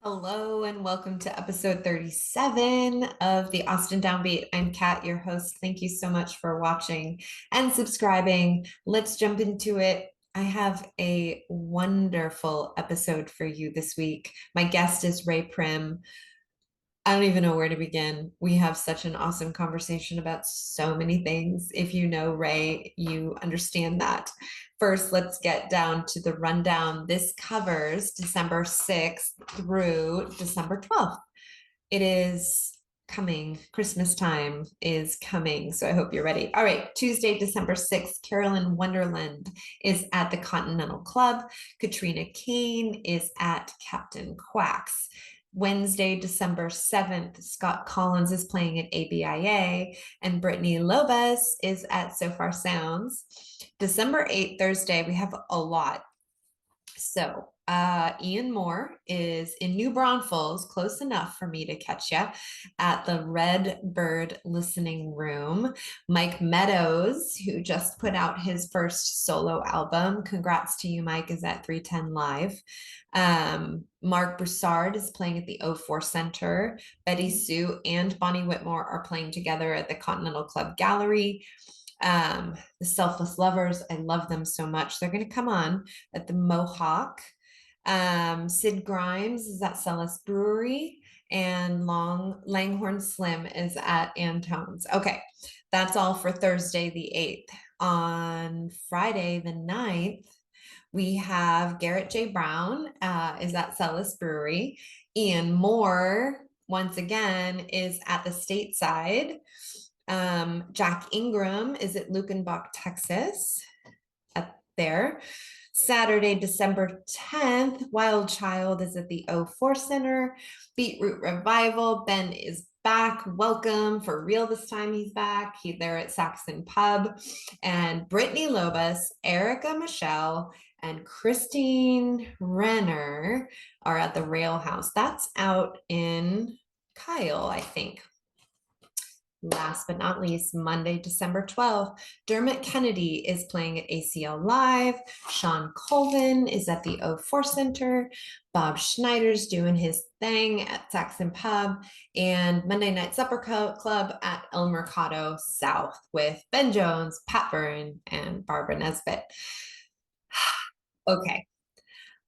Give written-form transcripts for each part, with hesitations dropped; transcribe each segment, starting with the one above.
Hello and welcome to episode 37 of the Austin Downbeat. I'm Kat, your host. Thank you so much for watching and subscribing. Let's jump into it. I have a wonderful episode for you this week. My guest is Ray Prim. I don't even know where to begin. We have such an awesome conversation about so many things. If you know Ray, you understand that. First, let's get down to the rundown. This covers December 6th through December 12th. It is coming. Christmas time is coming. So I hope you're ready. All right. Tuesday, December 6th, Carolyn Wonderland is at the Continental Club. Katrina Kane is at Captain Quack's. Wednesday, December 7th, Scott Collins is playing at ABIA, and Brittany Lopez is at So Far Sounds. December 8th, Thursday, we have a lot. So Ian Moore is in New Braunfels, close enough for me to catch you, at the Red Bird Listening Room. Mike Meadows, who just put out his first solo album, congrats to you, Mike, is at 310 Live. Mark Broussard is playing at the O4 Center. Betty Sue and Bonnie Whitmore are playing together at the Continental Club Gallery. The Selfless Lovers, I love them so much. They're going to come on at the Mohawk. Sid Grimes is at Celis Brewery, and Langhorne Slim is at Antone's. Okay, that's all for Thursday the 8th. On Friday the 9th, we have Garrett J. Brown is at Celis Brewery. Ian Moore, once again, is at the Stateside. Jack Ingram is at Lukenbach, Texas, at there. Saturday, December 10th, Wild Child is at the O4 Center. Beetroot Revival, Ben is back. Welcome for real this time. He's back. They're at Saxon Pub. And Brittany Lobos, Erica Michelle, and Christine Renner are at the Rail House. That's out in Kyle, I think. Last but not least, Monday, December 12th, Dermot Kennedy is playing at ACL Live. Sean Colvin is at the O4 Center. Bob Schneider's doing his thing at Saxon Pub. And Monday Night Supper Club at El Mercado South with Ben Jones, Pat Byrne, and Barbara Nesbitt. Okay.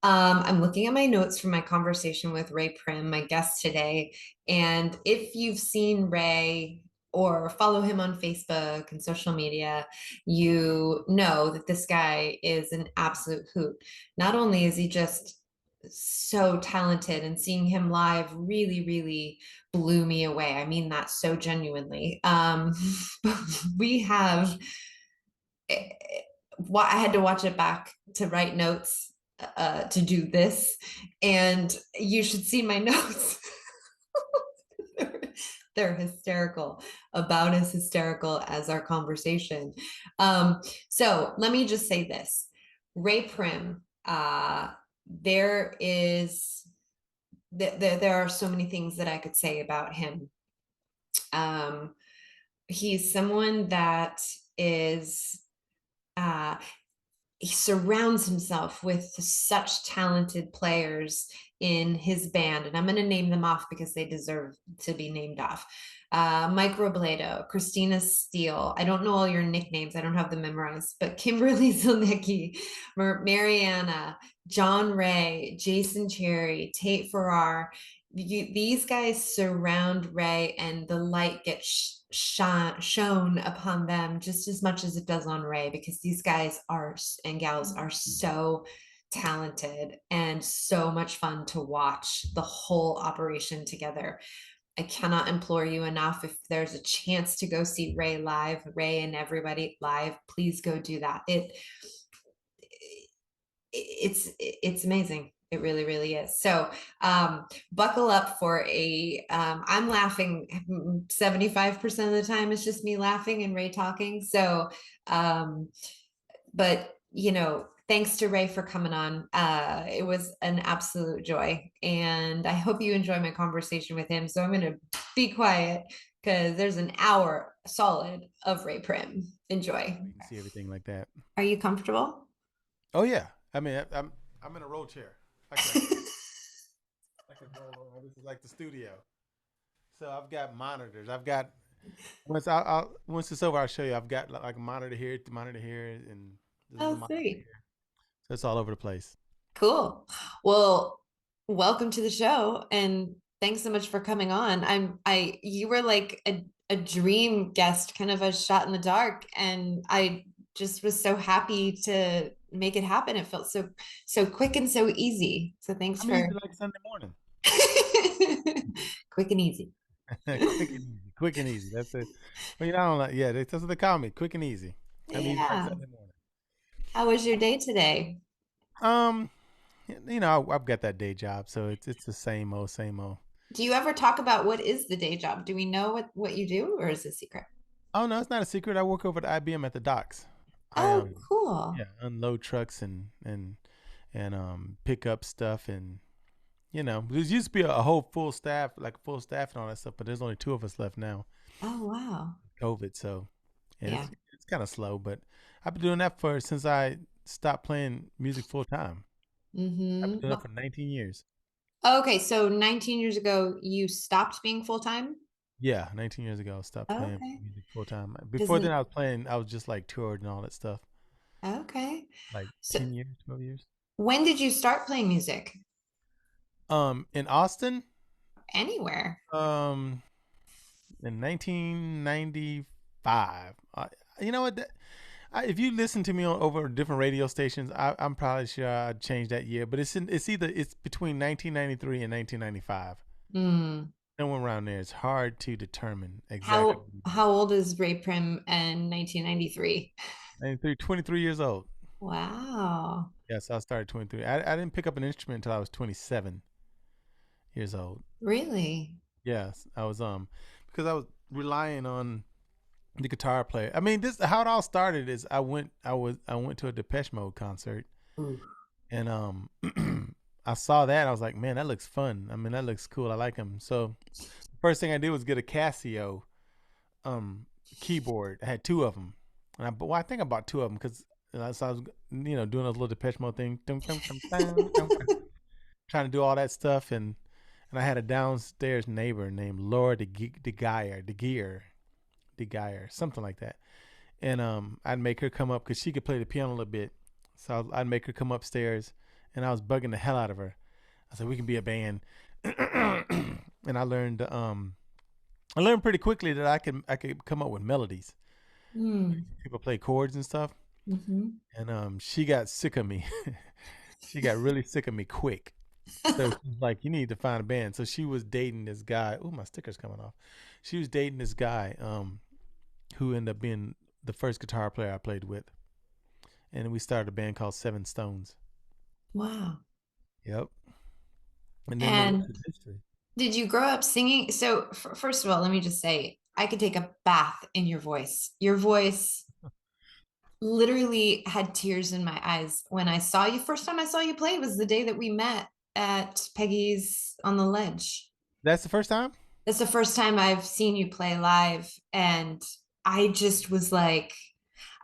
I'm looking at my notes from my conversation with Ray Prim, my guest today. And if you've seen Ray or follow him on Facebook and social media, you know that this guy is an absolute hoot. Not only is he just so talented, and seeing him live really, really blew me away. I mean that so genuinely. We have, I had to watch it back to write notes to do this, and you should see my notes. They're hysterical, about as hysterical as our conversation. So let me just say this. Ray Prim, there are so many things that I could say about him. He's someone that is he surrounds himself with such talented players in his band, and I'm going to name them off because they deserve to be named off. Mike Robledo, Cristina Steele. I don't know all your nicknames. I don't have them memorized, but Kimberly Zielnicki, Mariana, John Ray, Jason Cherry, Tate Farrar. These guys surround Ray, and the light gets shown upon them just as much as it does on Ray, because these guys are and gals are so talented and so much fun to watch the whole operation together. I cannot implore you enough. If there's a chance to go see Ray live, Ray and everybody live, please go do that. It's amazing. It really, really is. So buckle up for I'm laughing 75% of the time. It's just me laughing and Ray talking. So, but thanks to Ray for coming on. It was an absolute joy. And I hope you enjoy my conversation with him. So I'm going to be quiet because there's an hour solid of Ray Prim. Enjoy. You can see everything like that. Are you comfortable? Oh yeah. I mean, I'm in a roll chair. I can. I can roll around. This is like the studio. So I've got monitors. I've got once it's over, I'll show you. I've got like a monitor here, and this is a Oh, monitor sweet. here. So it's all over the place. Cool. Well, welcome to the show and thanks so much for coming on. You were like a dream guest, kind of a shot in the dark, and I just was so happy to make it happen. It felt so quick and so easy. So thanks I'm for easy like Sunday morning. quick and easy. Quick and easy. Quick and easy. That's it. Well, I don't know. Yeah, that's what they call me. Quick and easy. I'm easy like Yeah. Sunday morning. How was your day today? Um, I've got that day job, so it's the same old, same old. Do you ever talk about what is the day job? Do we know what you do or is it a secret? Oh no, it's not a secret. I work over at IBM at the docks. I Oh, cool. yeah, unload trucks and pick up stuff, and there used to be a whole full staff, like a full staff and all that stuff, but there's only two of us left now. Oh, wow. COVID, so and Yeah. it's kind of slow, but I've been doing that for since I stopped playing music full time. I've been doing that Mm-hmm. for 19 years. Okay, so 19 years ago, you stopped being full time? Yeah, 19 years ago, I stopped playing Okay. music full time. Does Before then, it, I was playing. I was just like toured and all that stuff, okay. like So 10 years, 12 years. when did you start playing music? In Austin, Anywhere? um, in 1995. You know what? If you listen to me over different radio stations, I'm probably sure I'd change that year. But it's between 1993 and 1995. Hmm. Somewhere around there. It's hard to determine exactly. How old is Ray Prim in 1993? 93, 23 years old. Wow. Yes, I started 23. I didn't pick up an instrument until I was 27 years old. Really? Yes, I was because I was relying on the guitar player. I mean, this how it all started is I went to a Depeche Mode concert, Ooh. and I saw that. I was like, man, that looks fun. I mean, that looks cool. I like him. So the first thing I did was get a Casio um keyboard. I had two of them, and I think I bought two of them because so I was doing a little Depeche Mode thing, trying to do all that stuff, and I had a downstairs neighbor named Laura DeGeyer, something like that. And I'd make her come up because she could play the piano a little bit. So I'd make her come upstairs, and I was bugging the hell out of her. I said we can be a band, and I learned pretty quickly that I could come up with melodies. Hmm. People play chords and stuff, Mm-hmm. and she got sick of me. She got really sick of me quick. So she's like, you need to find a band. So she was dating this guy. Oh, my sticker's coming off. She was dating this guy, who ended up being the first guitar player I played with, and we started a band called Seven Stones. Wow. Yep. And then the rest And is history. did you grow up singing? So, first of all, let me just say, I could take a bath in your voice. Your voice literally had tears in my eyes when I saw you. First time I saw you play was the day that we met at Peggy's on the Ledge. That's the first time. That's the first time I've seen you play live. And I just was like,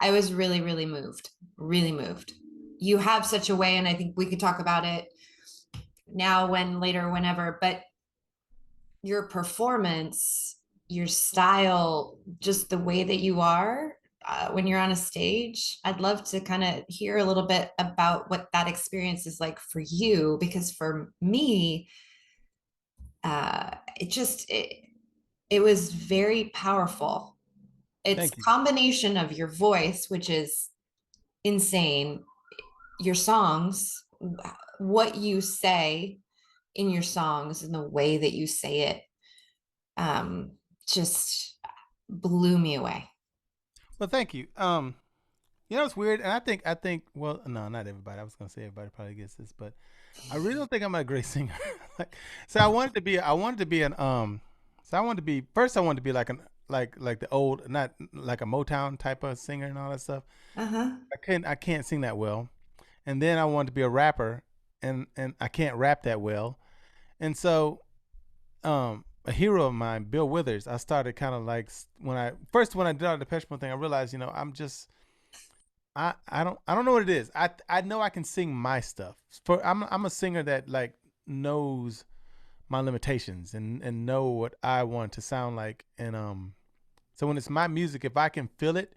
I was really, really moved, really moved. You have such a way, and I think we could talk about it now, when, later, whenever, but your performance, your style, just the way that you are when you're on a stage. I'd love to kind of hear a little bit about what that experience is like for you, because for me, uh, it just it was very powerful. It's Thank a you. combination of your voice, which is insane, your songs, what you say in your songs, and the way that you say it um, just blew me away. Well, thank you. It's weird, and I think well, no, not everybody. I was gonna say everybody probably gets this, but I really don't think I'm a great singer. Like, so I wanted to be an so I wanted to be first. I wanted to be like like the old, not like a Motown type of singer and all that stuff. Uh-huh. I can't sing that well, and then I wanted to be a rapper, and I can't rap that well, and so a hero of mine, Bill Withers. I started kind of like when I did all the Depeche Mode thing, I realized I'm just I don't know what it is. I know I can sing my stuff. I'm a singer that like knows. my limitations and know what I want to sound like. And so when it's my music, if I can feel it,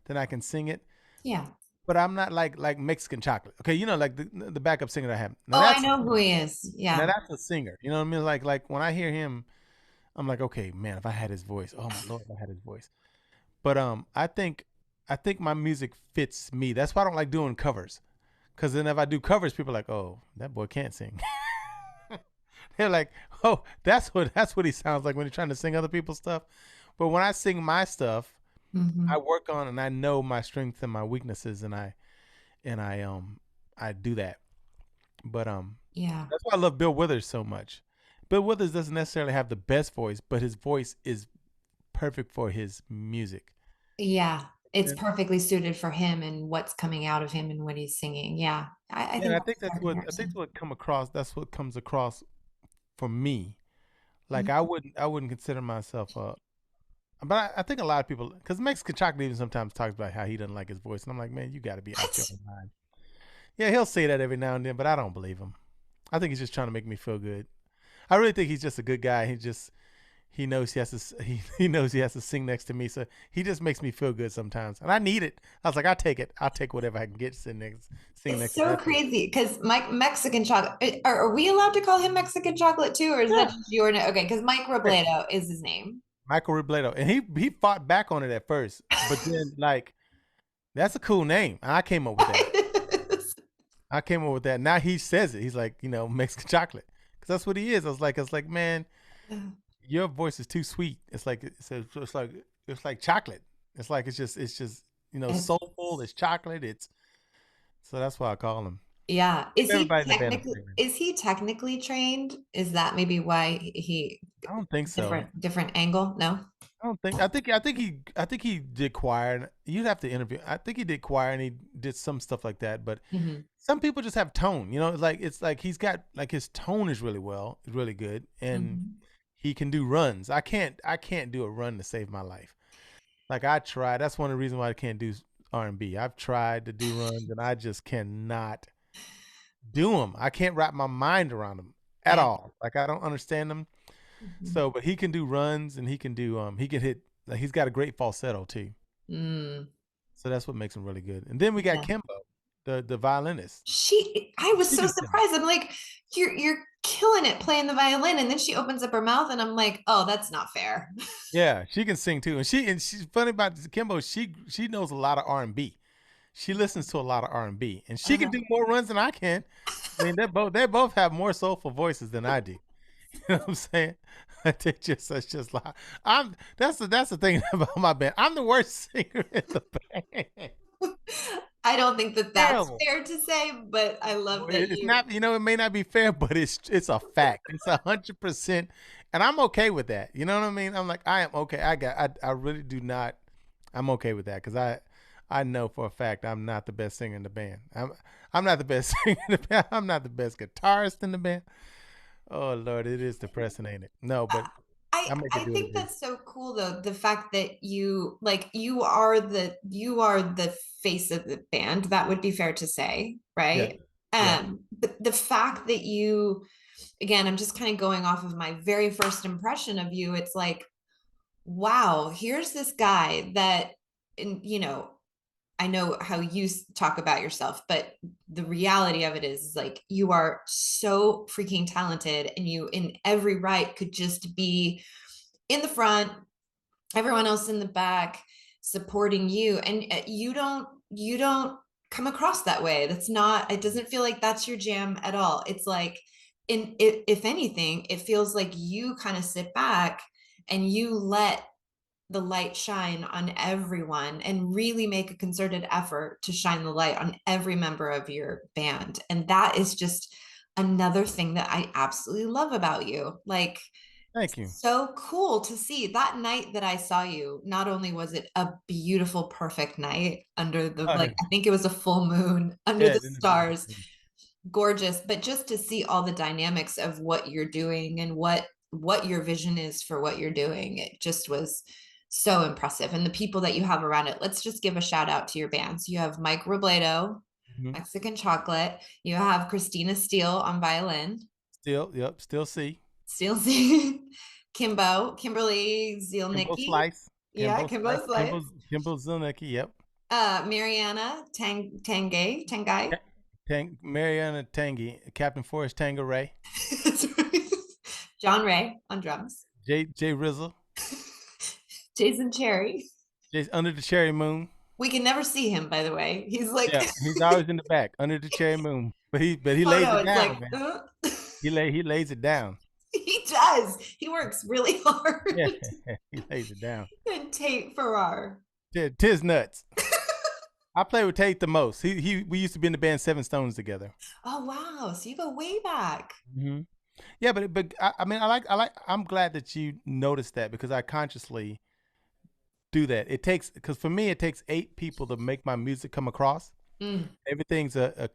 then I can sing it. Yeah. But I'm not like Mexican Chocolate. Okay, like the backup singer that I have. Now Oh, I that's know who he is. now Yeah. that's a singer. You know what I mean? Like when I hear him, I'm like, okay, man, if I had his voice, oh my lord, if I had his voice. But I think my music fits me. That's why I don't like doing covers. Cause then if I do covers, people are like, oh, that boy can't sing. They're like, oh, that's what he sounds like when he's trying to sing other people's stuff. But when I sing my stuff, I Hmm. work on and I know my strengths and my weaknesses, and I do that. But Yeah. that's why I love Bill Withers so much. Bill Withers doesn't necessarily have the best voice, but his voice is perfect for his music. Yeah. It's And, perfectly suited for him and what's coming out of him and what he's singing. Yeah. I yeah, and think I that's think a fair that's comparison. what come across. That's what comes across for me. Like Mhm. I wouldn't consider myself but I think a lot of people, because Mexican Chocolate even sometimes talks about how he doesn't like his voice, and I'm like, man, you got to be out your What? mind. Yeah, he'll say that every now and then, but I don't believe him. I think he's just trying to make me feel good. I really think he's just a good guy. He knows he knows he has to sing next to me, so he just makes me feel good sometimes, and I need it. I was like, I take it. I'll take whatever I can get singing It's next to so that. crazy because Mike Mexican chocolate. Are we allowed to call him Mexican chocolate too, or is that Yeah, just your name? Okay, because Mike yeah. Robledo is his name. Michael Robledo, and he fought back on it at first, but then like that's a cool name. I came up with that. I came up with that. Now he says it. He's like, Mexican chocolate, because that's what he is. I was like, man, your voice is too sweet. It's like chocolate. It's just It's soulful. It's chocolate. So that's why I call him. yeah. Everybody in the band is saying that. Is he technically trained? Is that maybe why he I don't think so. different angle? No. I don't think. I think he did choir. And you'd have to interview. I think he did choir and he did some stuff like that. But Hmm. some people just have tone. It's like he's got like his tone is really good, and Hmm. he can do runs. I can't do a run to save my life. Like I tried. That's one of the reasons why I can't do R&B. I've tried to do runs and I just cannot do them. I can't wrap my mind around them at Yeah. all. Like I don't understand them. Mhm. So, but he can do runs and he can hit. Like he's got a great falsetto too. Mm, So that's what makes him really good. And then we got yeah. Kimbo, the violinist. I was She so can sing. surprised. I'm like, you're killing it playing the violin, and then she opens up her mouth, and I'm like, oh, that's not fair. Yeah, she can sing too. And she's funny about Kimbo. She knows a lot of R&B. She listens to a lot of R&B, and she can Uh-huh. do more runs than I can. I mean, they both have more soulful voices than I do. You know what I'm saying? It's just like that's the thing about my band. I'm the worst singer in the band. I don't think that that's Terrible. fair to say, but I love Well, that it's you. not. It may not be fair, but it's a fact. It's 100%, and I'm okay with that. You know what I mean? I'm like, I am okay. I really do not. I'm okay with that because I know for a fact I'm not the best singer in the band. I'm not the best singer in the band. I'm not the best guitarist in the band. Oh Lord, it is depressing, ain't it? No, but I make I it do what it think do. that's so cool though, the fact that you are the face of the band. That would be fair to say, Yeah, right? yeah. But the fact that you, again, I'm just kind of going off of my very first impression of you. It's like, wow, here's this guy that, and I know how you talk about yourself, but the reality of it is like you are so freaking talented, and you, in every right, could just be in the front, everyone else in the back supporting you, and you don't come across that way. That's not, it doesn't feel like that's your jam at all. It's like, if anything, it feels like you kind of sit back and you let the light shine on everyone and really make a concerted effort to shine the light on every member of your band. And that is just another thing that I absolutely love about you. Like, Thank you. so cool to see. That night that I saw you, not only was it a beautiful, perfect night under the, Oh, like, I think it was a full moon under yeah, the it is stars, beautiful. gorgeous, but just to see all the dynamics of what you're doing and what your vision is for what you're doing, it just was so impressive. And the people that you have around it, let's just give a shout out to your bands. You have Mike Robledo, Mhm. Mexican Chocolate. You have Cristina Steele on violin. Still, yep, still see. Steele, Kimberly Kimbo Zielnicki. Slice. Yeah, Kimbo Slice. Kimbo Slice. Kimbo Zielnicki. Yep. Mariana Tanguy. Mariana Tanguy. Captain Forrest Tangeray. That's right. John Ray on drums. Jay Rizzle. Jason Cherry. Jay's Under the Cherry Moon. We can never see him, by the way. He's like, Yeah, he's always in the back under the cherry moon, but he oh lays no, it it's down, like, man. He lays it down. he does. He works really hard. Yeah, he lays it down. And Tate Farrar. Tis nuts. I play with Tate the most. We used to be in the band Seven Stones together. Oh wow, so you go way back. Mm-hmm. Yeah, but I mean I'm glad that you noticed that because I consciously do that. It takes because for me it takes 8 people to make my music come across. Mm. Everything's a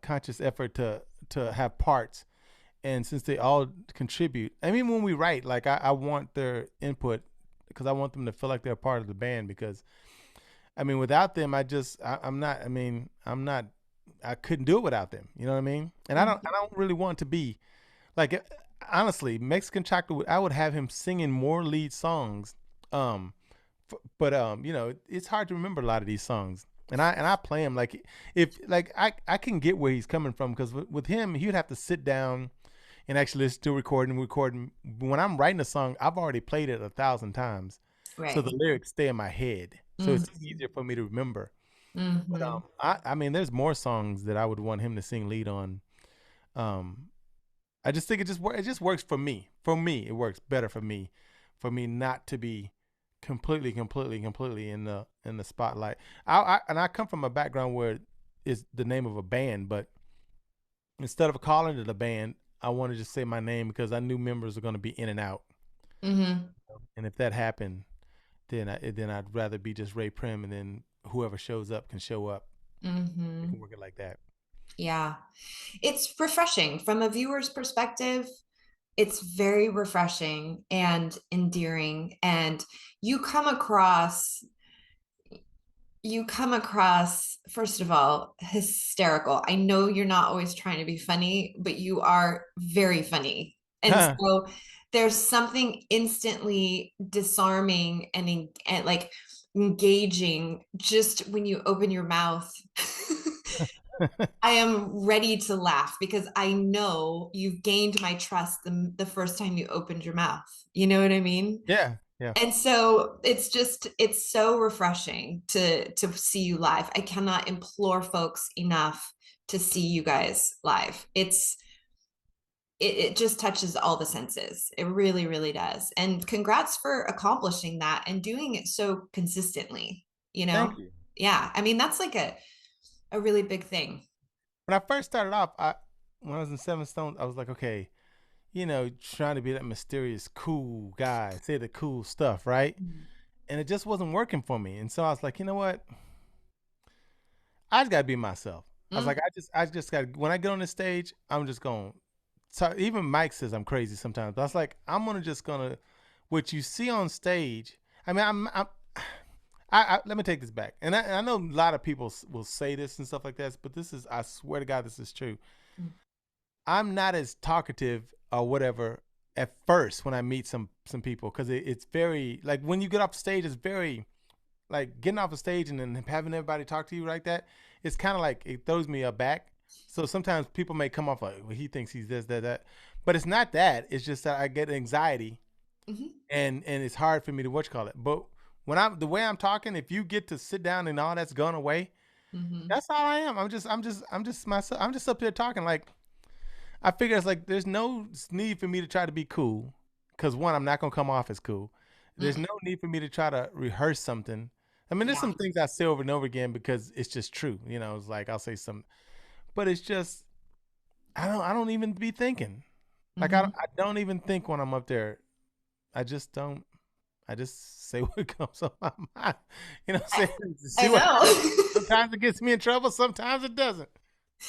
conscious effort to have parts, and since they all contribute, I mean when we write, like I want their input because I want them to feel like they're a part of the band because I mean without them I'm not I couldn't do it without them, you know what I mean? And I don't really want to be like honestly Mexican Chocolate. I would have him singing more lead songs, but you know it's hard to remember a lot of these songs. And I play him like if like I can get where he's coming from because with him he'd have to sit down and actually listen to recording. When I'm writing a song, I've already played it 1,000 times, Right. so the lyrics stay in my head, so it's easier for me to remember. But I mean, there's more songs that I would want him to sing lead on. I just think it just works for me. For me, it works better for me not to be completely in the spotlight. I come from a background where it's the name of a band, but instead of calling it a band, I want to just say my name because I knew members are going to be in and out. Mm-hmm. And if that happened, then I'd rather be just Ray Prim, and then whoever shows up can show up. Mm-hmm. We can work it like that. Yeah. It's refreshing from a viewer's perspective. It's very refreshing and endearing. And you come across, first of all, hysterical. I know you're not always trying to be funny, but you are very funny. And so there's something instantly disarming and like engaging just when you open your mouth. I am ready to laugh because I know you've gained my trust the first time you opened your mouth. You know what I mean? Yeah. Yeah. And so it's so refreshing to see you live. I cannot implore folks enough to see you guys live. It just touches all the senses. It really, really does. And congrats for accomplishing that and doing it so consistently, you know? Thank you. Yeah. I mean, that's like a really big thing. When I first started off, when I was in Seven Stones, I was like, okay, you know, trying to be that mysterious, cool guy, say the cool stuff, right? And it just wasn't working for me. And so I was like, you know what? I just gotta be myself. I was like, I just got when I get on the stage, I'm just going. So even Mike says I'm crazy sometimes, but I was like, I'm gonna what you see on stage. I mean, let me take this back. And I know a lot of people will say this and stuff like that, but I swear to God, this is true. I'm not as talkative or whatever at first when I meet some people because it's very like when you get off stage, it's very like getting off the stage and then having everybody talk to you like that. It's kind of like it throws me aback. So sometimes people may come off like, well, he thinks he's this, that, but it's not that. It's just that I get anxiety, and it's hard for me to call it. But when the way I'm talking, if you get to sit down and all that's gone away, that's all I am. I'm just myself. I'm just up there talking like. I figure it's like there's no need for me to try to be cool because one, I'm not gonna come off as cool. There's no need for me to try to rehearse something. I mean, there's some things I say over and over again because it's just true. You know, it's like I'll say something, but it's just I don't even be thinking. Like I don't even think when I'm up there. I just don't. I just say what comes on my mind. You know, I know. Sometimes it gets me in trouble. Sometimes it doesn't.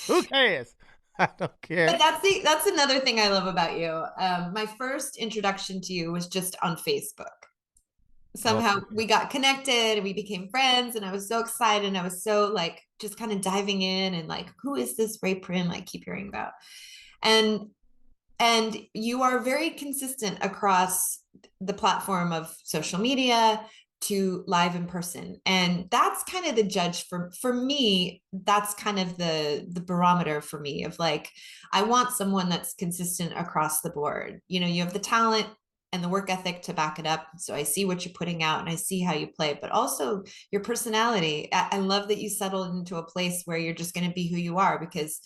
Who cares? I don't care. But that's another thing I love about you. My first introduction to you was just on Facebook. Somehow we got connected and we became friends, and I was so excited, and I was so like just kind of diving in and like, who is this Ray Prim I keep hearing about? And And you are very consistent across the platform of social media to live in person. And that's kind of the judge for me. That's kind of the barometer for me of like, I want someone that's consistent across the board. You know, you have the talent and the work ethic to back it up. So I see what you're putting out and I see how you play, but also your personality. I love that you settled into a place where you're just going to be who you are, because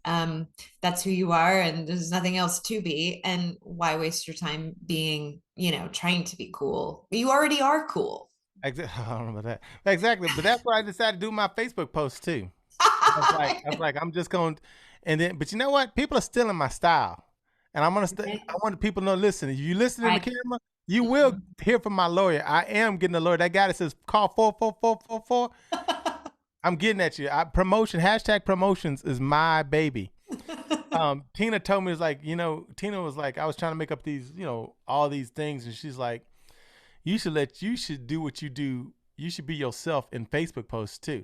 um that's who you are and there's nothing else to be. And why waste your time being, you know, trying to be cool? You already are cool. Exactly. I don't know about that. Exactly. But that's why I decided to do my Facebook post too. I was like, I'm just going, and then, but you know what? People are stealing my style, and I'm gonna. I want people to know. Listen, if you listen in the Right. camera, you will hear from my lawyer. I am getting a lawyer. That guy that says call 44444. I'm getting at you. Promotion hashtag promotions is my baby. Tina told me, it's like, you know, Tina was like, I was trying to make up these, you know, all these things, and she's like, you should do what you do. You should be yourself in Facebook posts too.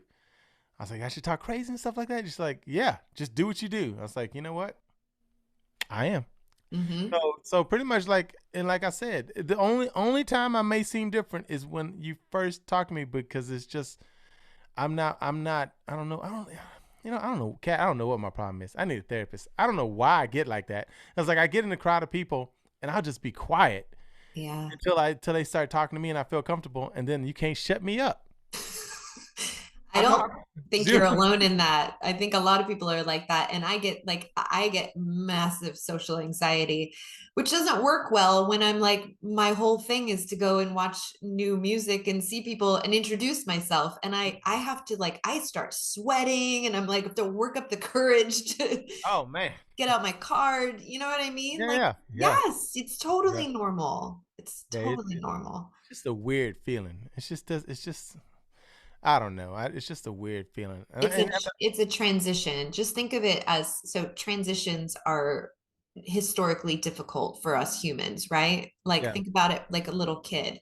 I was like, I should talk crazy and stuff like that. She's like, yeah, just do what you do. I was like, you know what? I am. Mm-hmm. So pretty much like, and like I said, the only time I may seem different is when you first talk to me, because it's just, I don't know. I don't know, Kat, I don't know what my problem is. I need a therapist. I don't know why I get like that. It's like I get in a crowd of people and I'll just be quiet Yeah. until they start talking to me and I feel comfortable, and then you can't shut me up. I I'm don't not think you're zero. alone in that. I think a lot of people are like that. And I get massive social anxiety, which doesn't work well when I'm like, my whole thing is to go and watch new music and see people and introduce myself. And I have to like, I start sweating and I'm like, have to work up the courage to Oh man. get out my card. You know what I mean? Yeah, Like, yeah, yeah, yes, it's yeah. totally normal. It's Yeah, totally normal. it's just a weird feeling. It's just I don't know. It's just a weird feeling. It's a transition. Just think of it as, so transitions are historically difficult for us humans, right? Like yeah. think about it like a little kid.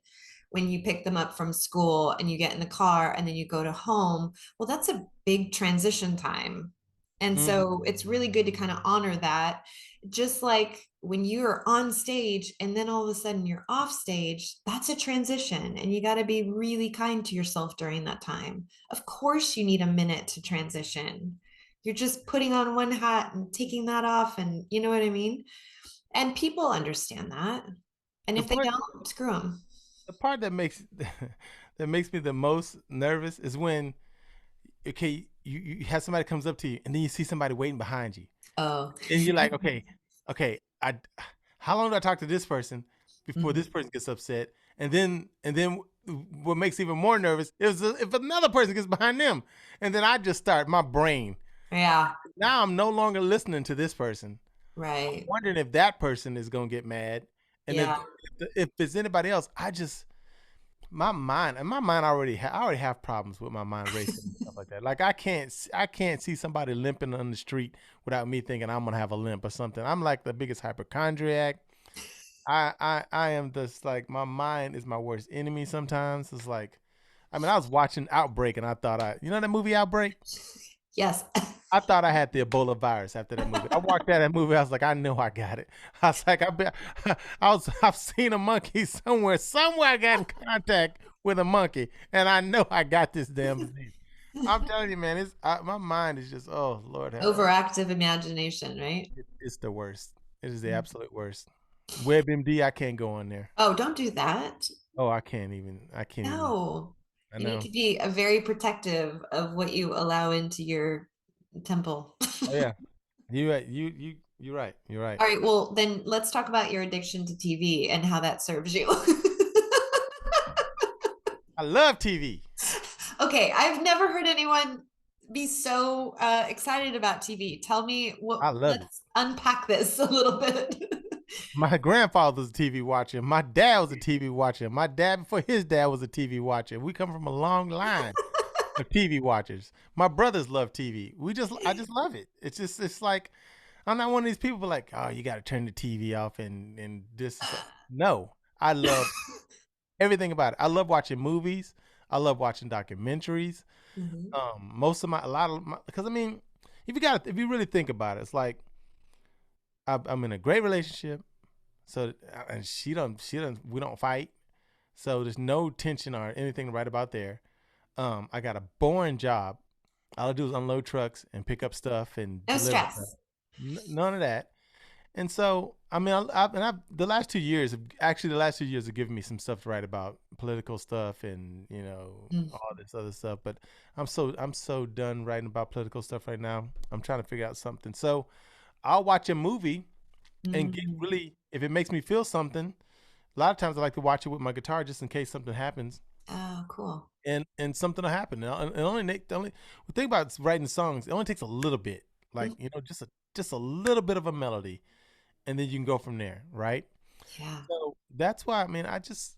When you pick them up from school and you get in the car and then you go to home, well, that's a big transition time. And Mhm. so it's really good to kind of honor that. Just like when you're on stage and then all of a sudden you're off stage, that's a transition. And you got to be really kind to yourself during that time. Of course, you need a minute to transition. You're just putting on one hat and taking that off, and you know what I mean? And people understand that. And The if they part don't, screw them. the part that makes that makes me the most nervous is when, okay, you have somebody comes up to you and then you see somebody waiting behind you. Oh, And you're like, okay, I how long do I talk to this person before mhm. this person gets upset? And then what makes even more nervous is if another person gets behind them, and then I just start my brain. Yeah, Now I'm no longer listening to this person. I'm right. wondering if that person is gonna get mad, and Yeah. if it's anybody else, I just my mind I already have problems with my mind racing and stuff like that. Like I can't see somebody limping on the street without me thinking I'm gonna have a limp or something. I'm like the biggest hypochondriac. I am just like, my mind is my worst enemy sometimes. It's like, I mean, I was watching Outbreak and I thought you know that movie Outbreak? Yes. I thought I had the Ebola virus after that movie. I walked out of that movie. I was like, I know I got it. I was like, I've seen a monkey somewhere. Somewhere I got in contact with a monkey, and I know I got this damn disease. I'm telling you, man, my mind is just, oh Lord have mercy. Overactive imagination, right? It's the worst. It is the absolute worst. WebMD, I can't go on there. Oh, don't do that. Oh, I can't even. I can't even. No. I You need know. to be a very protective of what you allow into your temple. Oh yeah, you're right. You're right. All right, well, then let's talk about your addiction to TV and how that serves you. I love TV. Okay, I've never heard anyone be so excited about TV. Tell me what, I love it. let's unpack this a little bit. My grandfather was a TV watcher. My dad was a TV watcher. My dad before his dad was a TV watcher. We come from a long line of TV watchers. My brothers love TV. I just love it. It's like, I'm not one of these people like, oh, you got to turn the TV off and this. No, I love everything about it. I love watching movies. I love watching documentaries. Mhm. Most of my, a lot of my, because I mean, if you really think about it, it's like I'm in a great relationship. So and we don't fight. So there's no tension or anything to write about there. I got a boring job. All I do is unload trucks and pick up stuff and No deliver stuff. stress. None of that. And so, I mean, the last 2 years, the last 2 years have given me some stuff to write about, political stuff and Mm. all this other stuff. But I'm so done writing about political stuff right now. I'm trying to figure out something. So I'll watch a movie and get Mm. really, if it makes me feel something. A lot of times I like to watch it with my guitar just in case something happens, Oh, cool. and something will happen. And the thing about writing songs, it only takes a little bit, like Mm. just a little bit of a melody, and then you can go from there, right? Yeah. So that's why, I mean, I just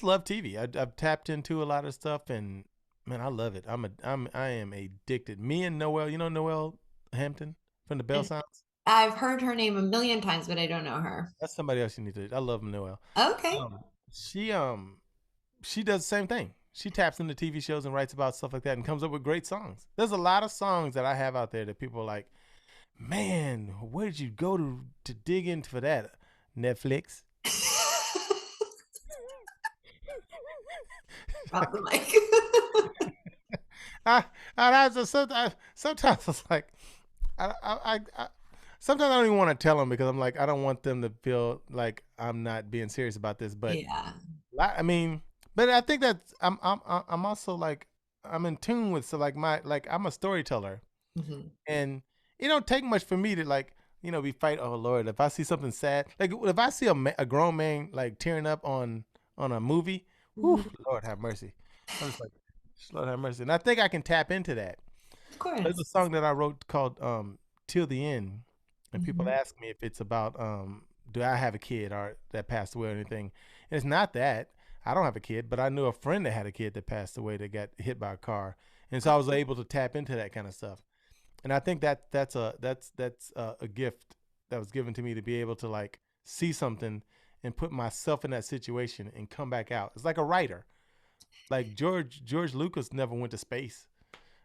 love TV. I've tapped into a lot of stuff, and man, I love it. I am addicted. Me and Noel, Noel Hampton from the Bell And Sounds. I've heard her name a million times, but I don't know her. That's somebody else you need to. I love Noel. Okay. Um, she she does the same thing. She taps into TV shows and writes about stuff like that and comes up with great songs. There's a lot of songs that I have out there that people are like, man, where did you go to dig into for that? Netflix. Drop the mic. I, I just, sometimes it's like, I sometimes I don't even want to tell them because I'm like, I don't want them to feel like I'm not being serious about this. But Yeah. I mean, but I think that I'm also like, I'm in tune with, so like I'm a storyteller, Mhm. and it don't take much for me to like, be fight. Oh Lord, if I see something sad, like if I see a grown man like tearing up on a movie, whew, Mhm. Lord have mercy. I'm just like, Lord have mercy, and I think I can tap into that. Of There's a course. song that I wrote called "Till the End," and people Mhm. ask me if it's about do I have a kid or that passed away or anything. And it's not that. I don't have a kid, but I knew a friend that had a kid that passed away that got hit by a car, and so I was able to tap into that kind of stuff. And I think that's a gift that was given to me to be able to like see something and put myself in that situation and come back out. It's like a writer. Like George Lucas never went to space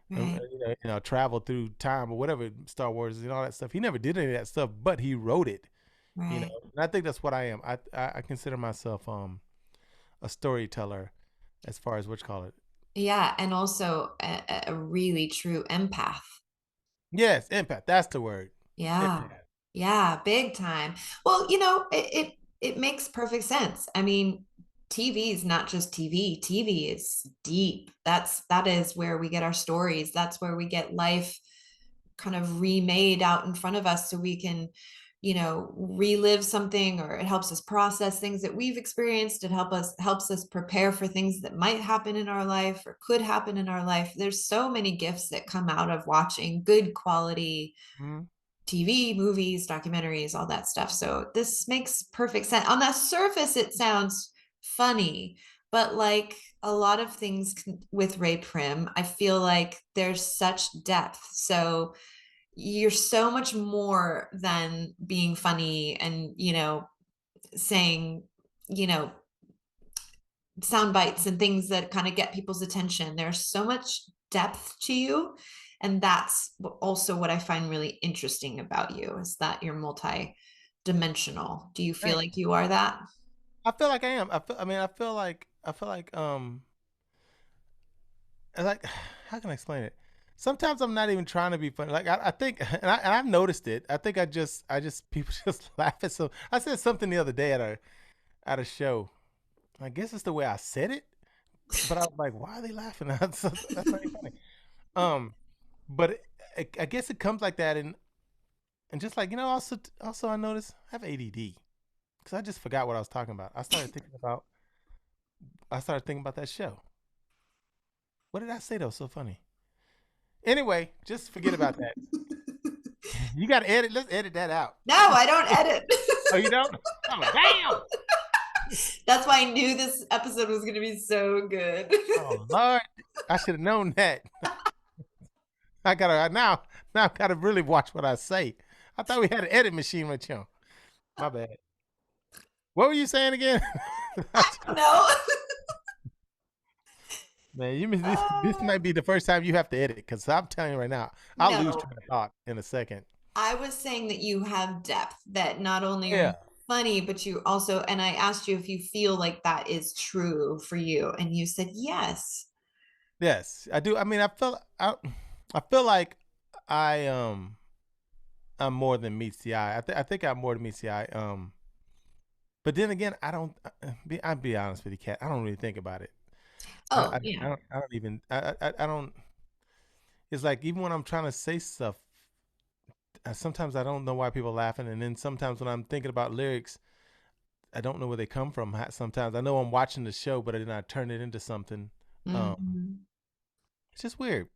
and Right. traveled through time or whatever, Star Wars and all that stuff. He never did any of that stuff, but he wrote it. Right. And I think that's what I am. I consider myself a storyteller, as far as what you call it. Yeah. And also a really true empath. Yes, empath. That's the word. Yeah. Empath. Yeah. Big time. Well, it makes perfect sense. I mean, TV is not just TV. TV is deep. That is where we get our stories. That's where we get life kind of remade out in front of us so we can relive something, or it helps us process things that we've experienced. It helps us prepare for things that might happen in our life or could happen in our life. There's so many gifts that come out of watching good quality Mhm. TV, movies, documentaries, all that stuff. So this makes perfect sense. On the surface, it sounds funny, but like a lot of things with Ray Prim, I feel like there's such depth. So you're so much more than being funny and, saying, you know, sound bites and things that kind of get people's attention. There's so much depth to you. And that's also what I find really interesting about you, is that you're multi-dimensional. Do you feel Thank like you. you are that? I feel like I am. I mean, I feel like how can I explain it? Sometimes I'm not even trying to be funny. Like I think, and I've noticed it. I think I just people just laugh at so. I said something the other day at a show. I guess it's the way I said it, but I was like, why are they laughing? That's not even funny. Um, but I guess it comes like that, and just like also I noticed I have ADD because I just forgot what I was talking about. I started thinking about that show. What did I say that was so funny? Anyway, just forget about that. You got to edit. Let's edit that out. No, I don't edit. Oh, you don't? Oh, damn. That's why I knew this episode was going to be so good. Oh, Lord. I should have known that. I gotta now I gotta really watch what I say. I thought we had an edit machine with you. My bad. What were you saying again? No. Man, this Uh, might be the first time you have to edit because I'm telling you right now, I'll lose no. train of thought in a second. I was saying that you have depth, that not only are you Yeah. funny, but you also, and I asked you if you feel like that is true for you, and you said yes. Yes, I do. I mean, I feel like I I'm more than meets the eye. I think I'm more than meets the eye. But then again, I don't. I'll be honest with you, Kat. I don't really think about it. Oh, yeah. I don't even. I don't. It's like even when I'm trying to say stuff, sometimes I don't know why people are laughing, and then sometimes when I'm thinking about lyrics, I don't know where they come from. Sometimes I know I'm watching the show, but then I turn it into something. Mhm. It's just weird.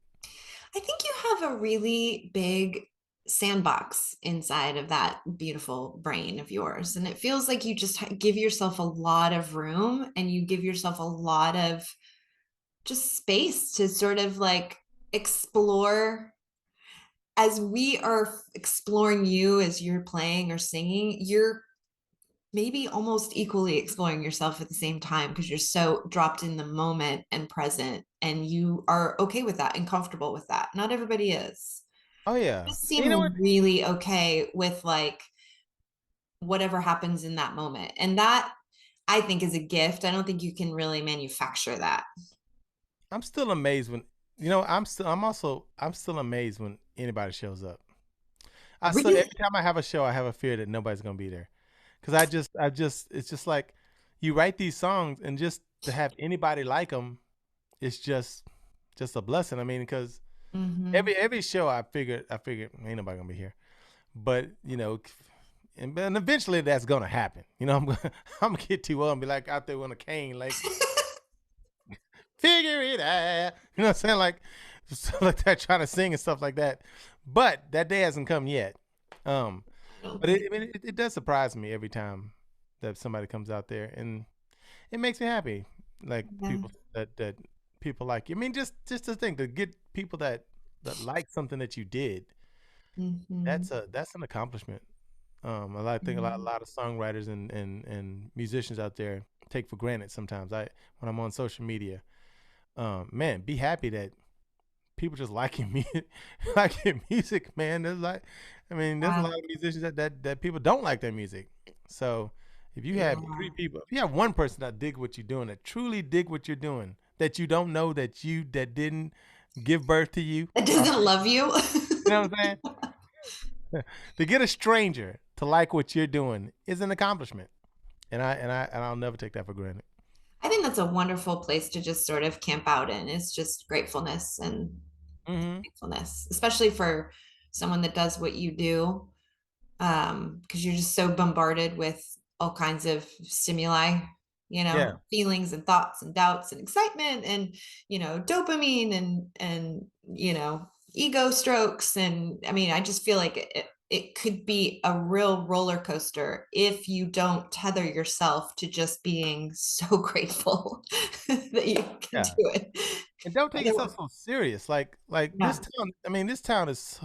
I think you have a really big sandbox inside of that beautiful brain of yours. And it feels like you just give yourself a lot of room and you give yourself a lot of just space to sort of like explore. As we are exploring you as you're playing or singing, you're maybe almost equally exploring yourself at the same time because you're so dropped in the moment and present, and you are okay with that and comfortable with that. Not everybody is. Oh yeah. Just And you know what? seem really okay with like whatever happens in that moment. And that I think is a gift. I don't think you can really manufacture that. I'm still amazed when I'm still amazed when anybody shows up. I still Really? every time I have a show, I have a fear that nobody's gonna be there, because it's just like you write these songs and just to have anybody like them, it's just a blessing. I mean, because Mm-hmm. every show I figured ain't nobody gonna be here, but and eventually that's gonna happen. I'm gonna get too old and be like out there on a cane, like figure it out. You know what I'm saying? Like stuff like that, trying to sing and stuff like that. But that day hasn't come yet. Um, I don't but think. it does surprise me every time that somebody comes out there, and it makes me happy. Like Yeah. that people like you. I mean, just to think to get people that like something that you did. Mm-hmm. That's an accomplishment. I think a Mm-hmm. lot of songwriters and musicians out there take for granted sometimes. When I'm on social media, man, be happy that people just liking me, liking music, man. I mean, there's a Wow. lot of musicians that people don't like their music. So if you have three Yeah. people, if you have one person that dig what you're doing, that truly dig what you're doing, that you don't know, that didn't give birth to you, It all doesn't right, love you. you know what I'm saying? To get a stranger to like what you're doing is an accomplishment, and I'll never take that for granted. I think that's a wonderful place to just sort of camp out in. It's just gratefulness and Hmm. thankfulness, especially for someone that does what you do, because you're just so bombarded with all kinds of stimuli, Yeah, feelings and thoughts and doubts and excitement and dopamine and ego strokes. And I mean, I just feel like it could be a real roller coaster if you don't tether yourself to just being so grateful that you can yeah. do it. And don't take yourself Otherwise, so serious. Like this yeah. town. I mean, this town is.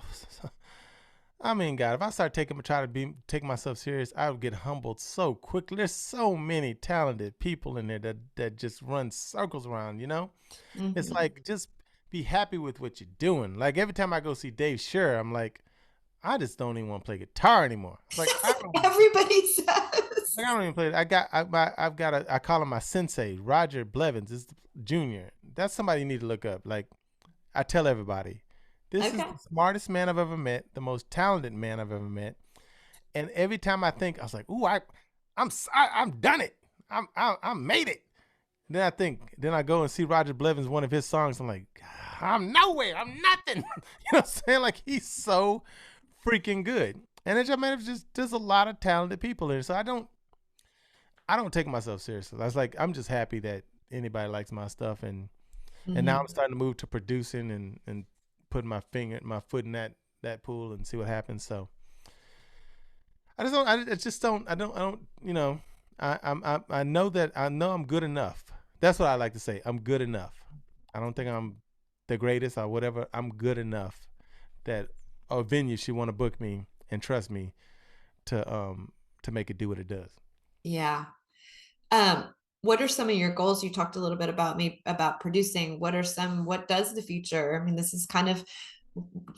I mean, God, if I start take myself serious, I would get humbled so quickly. There's so many talented people in there that just run circles around. It's Mhm. like just be happy with what you're doing. Like every time I go see Dave Sure, I'm like, I just don't even want to play guitar anymore. It's like Everybody says. I don't even play. I've got I call him my sensei, Roger Blevins is Junior. That's somebody you need to look up. Like I tell everybody, this is Okay. the smartest man I've ever met, the most talented man I've ever met. And every time I was like, ooh, I'm done it. I made it. Then I go and see Roger Blevins, one of his songs. I'm like, I'm nowhere. I'm nothing. What I'm saying? Like he's so freaking good. And it's, I mean, it's just there's a lot of talented people there. So I don't take myself seriously. I was like, I'm just happy that anybody likes my stuff, and now I'm Mhm. starting to move to producing and putting my foot in that pool and see what happens. So I just don't, I don't, I know that I know I'm good enough. That's what I like to say. I'm good enough. I don't think I'm the greatest or whatever. I'm good enough that a venue should want to book me and trust me to make it do what it does. Yeah. Um, what are some of your goals? You talked a little bit about me about producing. What are some, what does the future? I mean, this is kind of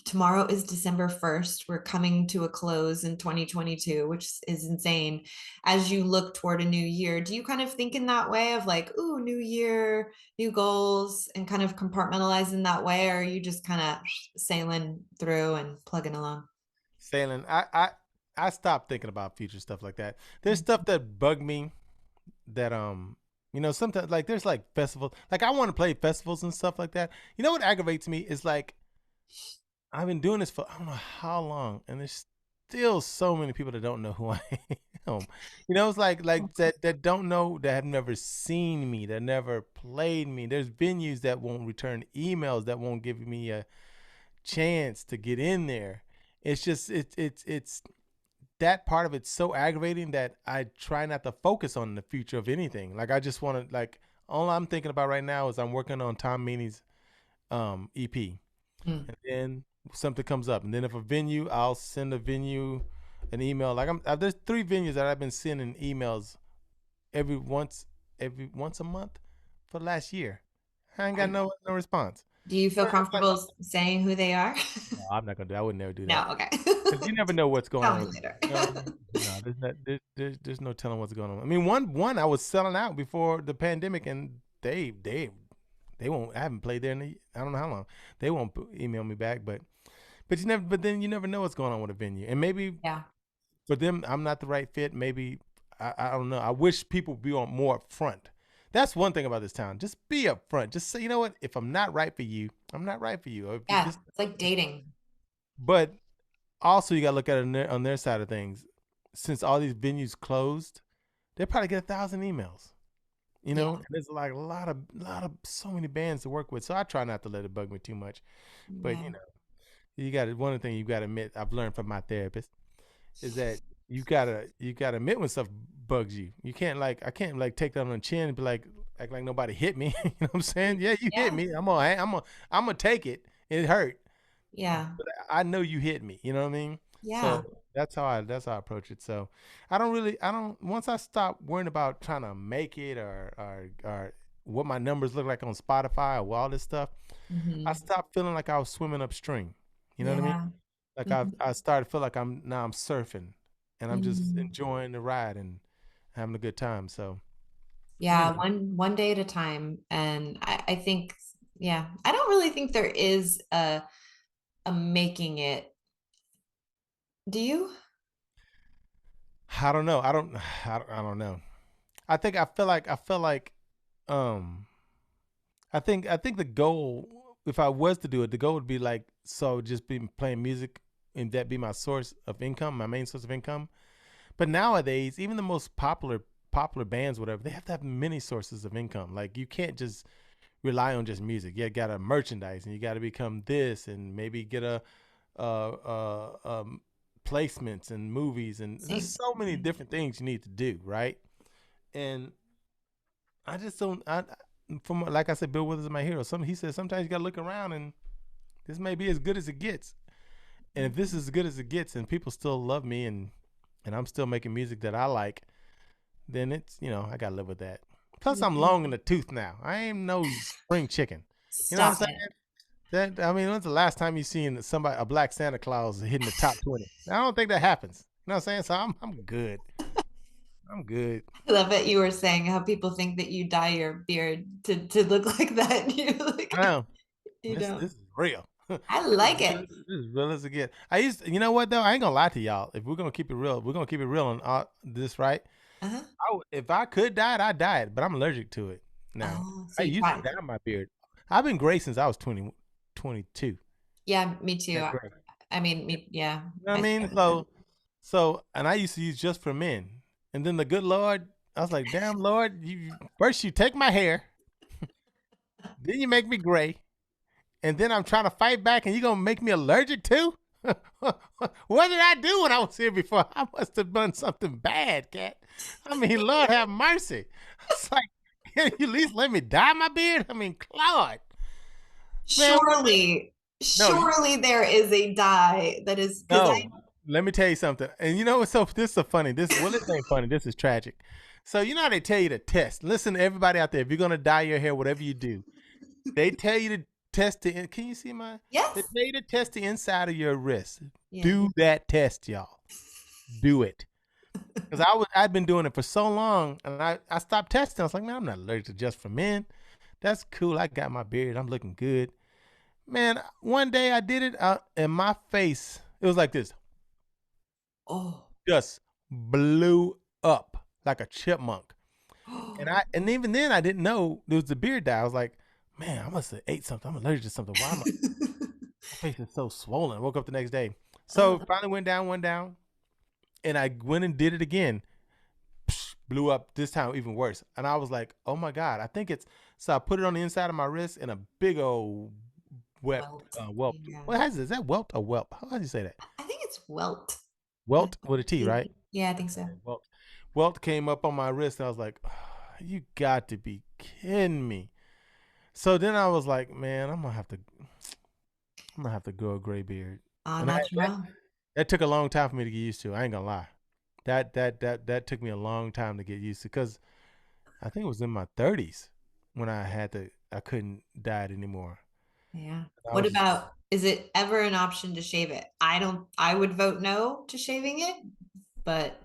tomorrow is December 1st. We're coming to a close in 2022, which is insane. As you look toward a new year, do you kind of think in that way of like, ooh, new year, new goals, and kind of compartmentalize in that way? Or are you just kind of sailing through and plugging along? Sailing. I stopped thinking about future stuff like that. There's stuff that bug me that sometimes like there's like festivals. Like I want to play festivals and stuff like that. You know what aggravates me is like I've been doing this for I don't know how long, and there's still so many people that don't know who I am. It's like that don't know, that have never seen me, that never played me. There's venues that won't return emails, that won't give me a chance to get in there. It's just it's that part of it's so aggravating that I try not to focus on the future of anything. Like I just want to like all I'm thinking about right now is I'm working on Tom Meany's EP, Mm. and then something comes up, and then if a venue, I'll send a venue an email. Like there's 3 venues that I've been sending emails every once a month for the last year. I ain't got no response. Do you feel It's like, comfortable saying who they are? no, I'm not gonna do. I would never do that. No, okay. Because you never know what's going Tell on me with later. you know what I mean? No, there's no telling what's going on. I mean, one I was selling out before the pandemic, and they won't. I haven't played there in I don't know how long. They won't email me back, but you never. But then you never know what's going on with a venue, and maybe Yeah. for them I'm not the right fit. Maybe I don't know. I wish people would be on more upfront. That's one thing about this town. Just be upfront. Just say, you know what? If I'm not right for you, I'm not right for you. Or if you Yeah. just, It's like dating. but also you got to look at it on their side of things. Since all these venues closed, they probably get 1,000 emails. Yeah. And there's like a lot of so many bands to work with. So I try not to let it bug me too much. But Yeah. you got to one of the things you got to admit. I've learned from my therapist is that you gotta admit when stuff bugs you. You can't like I can't like take that on the chin and be like act like nobody hit me. You know what I'm saying? Yeah, you hit Yeah. me. I'm gonna take it. It hurt. Yeah. But I know you hit me. You know what I mean? Yeah. So that's how I approach it. So I don't once I stop worrying about trying to make it or what my numbers look like on Spotify or all this stuff, I Hmm. stopped feeling like I was swimming upstream. You know what I mean? Yeah. Like Hmm. I started to feel like I'm surfing and I'm just Hmm. enjoying the ride and having a good time. So, you Yeah. know, One day at a time. And I think, yeah, I don't really think there is a making it. Do you? I don't know. I don't know. I feel like um I think the goal, if I was to do it, the goal would be like so just be playing music and that be my source of income, my main source of income. But nowadays, even the most popular bands, whatever, they have to have many sources of income. Like you can't just rely on just music. You got to merchandise, and you got to become this, and maybe get a placements and movies, and there's Same. so many different things you need to do, right? And I just don't. From like I said, Bill Withers is my hero. He said sometimes you got to look around, and this may be as good as it gets. And if this is as good as it gets, and people still love me, and I'm still making music that I like, then it's I gotta live with that. Plus, I'm Yeah. long in the tooth now. I ain't no spring chicken. You know what I'm Stop saying? it. I mean, when's the last time you seen a black Santa Claus hitting the top 20? I don't think that happens. You know what I'm saying? So I'm good. I'm good. I love it. You were saying how people think that you dye your beard to look like that. You I like know. you This don't. this is real. I This is like it. this is real as it gets. You know what though? I ain't gonna lie to y'all. If we're gonna keep it real, we're gonna keep it real on this, right? Uh-huh. If I could dye it, I'd dye it, but I'm allergic to it now. Oh, I so you used to tried. dye my beard. I've been gray since I was 22. Yeah, me too. That gray. I mean, me, yeah. You know what I I mean? started that. And I used to use just for men. And then the good Lord, I was like, damn Lord, first you take my hair, then you make me gray, and then I'm trying to fight back, and you gonna make me allergic too? What did I do when I was here before? I must have done something bad, cat. I mean, Lord have mercy. It's like, can you at least let me dye my beard? I mean, Claude, man, Surely, no, surely there is a dye that is because I no. Let me tell you something. And you know what's so this is so funny. This ain't funny. This is tragic. So you know how they tell you to test. Listen to everybody out there. If you're gonna dye your hair, whatever you do, they tell you test the. Can you see my? The Yes. day to test the inside of your wrist. Yeah. Do that test, y'all. Do it. Because I'd been doing it for so long, and I stopped testing. I was like, man, I'm not allergic to just for men. That's cool. I got my beard. I'm looking good. Man, one day I did it, and my face, it was like this. Oh. Just blew up like a chipmunk. And even then I didn't know there was the beard dye. I was like, man, I must have ate something. I'm allergic to something. Why am my face is so swollen? I woke up the next day. So finally went down, and I went and did it again. Blew up, this time even worse. And I was like, oh my God, I think it's, so I put it on the inside of my wrist and a big old welt. Yeah. What is that welt or whelp? How do you say that? I think it's welt. Welt with a T, right? Yeah, I think so. Welt came up on my wrist, and I was like, oh, you got to be kidding me. So then I was like, man, I'm gonna have to grow a gray beard. And that took a long time for me to get used to. I ain't gonna lie. That took me a long time to get used to, because I think it was in my 30s when I couldn't dye it anymore. Yeah. What about, is it ever an option to shave it? I would vote no to shaving it, but.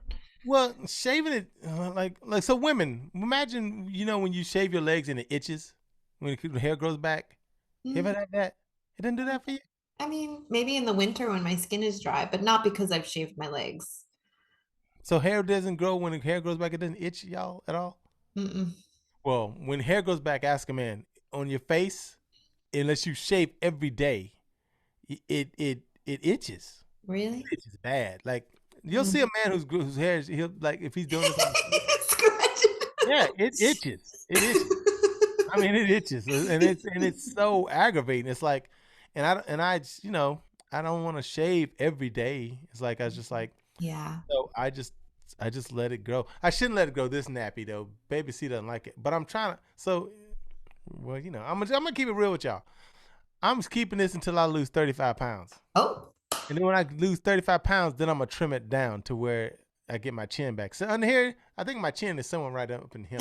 Well, shaving it, like so women, imagine, when you shave your legs and it itches when the hair grows back. You ever had that? It didn't do that for you? I mean, maybe in the winter when my skin is dry, but not because I've shaved my legs. So hair doesn't grow when the hair grows back. It doesn't itch y'all at all. Mm-mm. Well, when hair grows back, ask a man on your face. Unless you shave every day, it itches. Really? It itches bad. Like you'll see a man whose hair he'll like if he's doing this. Yeah, it itches. It itches. I mean, it itches, and it's so aggravating. It's like, and I I don't want to shave every day. It's like I was just like. Yeah. So I just let it grow. I shouldn't let it grow this nappy though. Baby C doesn't like it. But I'm trying to. So, well, I'm gonna keep it real with y'all. I'm just keeping this until I lose 35 pounds. Oh. And then when I lose 35 pounds, then I'm gonna trim it down to where I get my chin back. So under here, I think my chin is somewhere right up in here.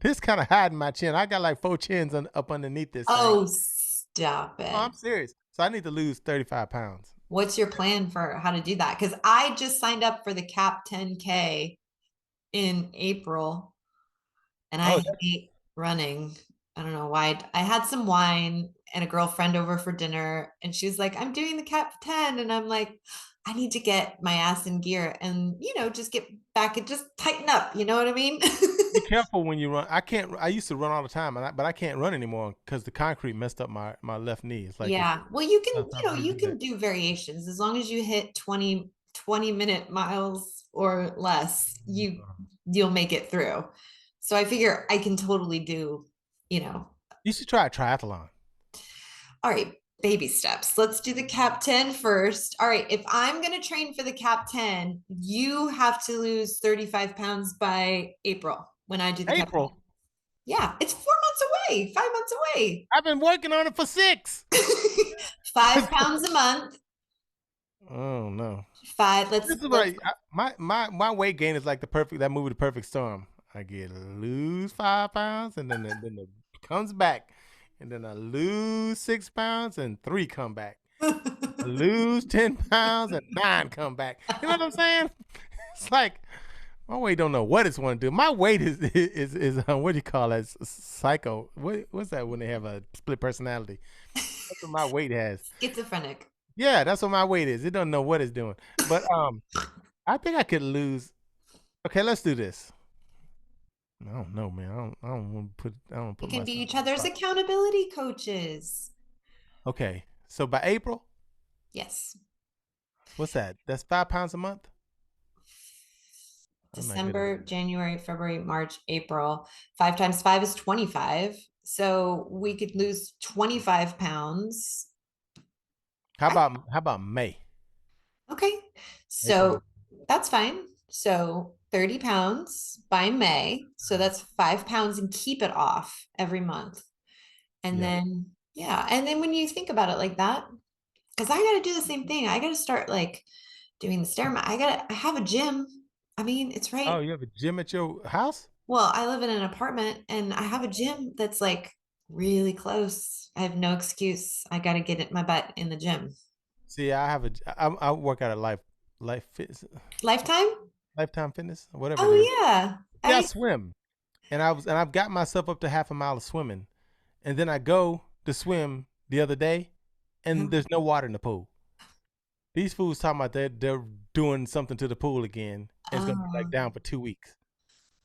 This kind of hiding my chin. I got like 4 chins up underneath this. Oh, stop it. Oh, I'm serious. So I need to lose 35 pounds. What's your plan for how to do that? Because I just signed up for the Cap 10K in April, and I hate running. I don't know why. I had some wine and a girlfriend over for dinner, and she was like, I'm doing the Cap 10. And I'm like, I need to get my ass in gear and, just get back and just tighten up. You know what I mean? Be careful when you run. I used to run all the time, but I can't run anymore because the concrete messed up my left knee. It's like, yeah. Well, you can do variations as long as you hit 20-minute miles or less, you'll make it through. So I figure I can totally do, You should try a triathlon. All right, baby steps. Let's do the Cap 10 first. All right, if I'm going to train for the Cap 10, you have to lose 35 pounds by April when I do the Cap 10. Yeah, it's 4 months away, 5 months away. I've been working on it for 6. 5 pounds a month. Oh no. 5. This is what my weight gain is like that movie, The Perfect Storm. I lose 5 pounds and then it comes back. And then I lose 6 pounds and 3 come back. I lose 10 pounds and 9 come back. You know what I'm saying? It's like my weight don't know what it's want to do. My weight is what do you call that? Psycho. What's that when they have a split personality? That's what my weight has. Schizophrenic. Yeah, that's what my weight is. It don't know what it's doing. But I think I could lose. Okay, let's do this. I don't know, man. I don't want to put. We can be each other's accountability coaches. Okay, so by April. Yes. What's that? That's 5 pounds a month. December, January, February, March, April. 5 times 5 is 25. So we could lose 25 pounds. How about May? Okay, so that's fine. So 30 pounds by May. So that's 5 pounds, and keep it off every month. And then, and then when you think about it like that, because I got to do the same thing. I got to start like doing the stairmat. I have a gym. I mean, it's right. Oh, you have a gym at your house? Well, I live in an apartment and I have a gym that's like really close. I have no excuse. I got to get it my butt in the gym. See, I work out at Life Fitness, Lifetime? Lifetime Fitness, whatever it is. Oh yeah. Yeah, I I swim, and I've got myself up to half a mile of swimming, and then I go to swim the other day, and there's no water in the pool. These fools talking about they're doing something to the pool again. And it's gonna be like um, down for 2 weeks.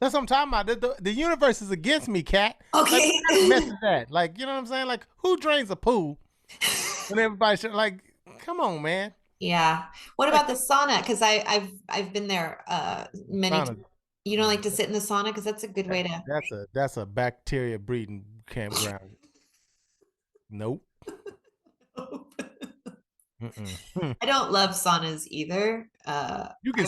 That's what I'm talking about. The universe is against me, Cat. Like, okay. what kind of mess is that? Like, you know what I'm saying? Like, who drains a pool when everybody should, like, come on, man. Yeah. What Like, about the sauna? Because I've been there many times. sauna, You don't like to sit in the sauna because that's a good way to. that's a bacteria breeding campground. Nope. Mm-mm. Hmm. I don't love saunas either. You can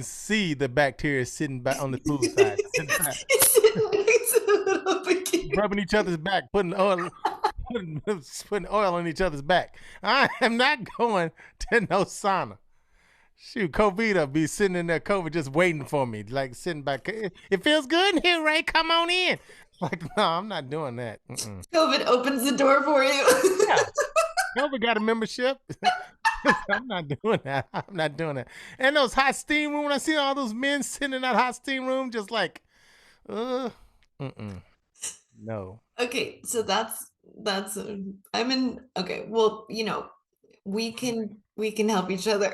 see the bacteria sitting back on the pool side, sitting back, It's a little bit. rubbing each other's back, putting oil on each other's back. I am not going to no sauna. Shoot, Covita be sitting in there, COVID just waiting for me, like sitting back. It feels good in here, Ray. Come on in. Like, no, I'm not doing that. Mm-mm. COVID opens the door for you. Yeah, COVID got a membership. I'm not doing that. I'm not doing that. And those hot steam room, when I see all those men sitting in that hot steam room, just like, mm-mm. No. Okay, so that's I'm in. Okay, well, we can help each other.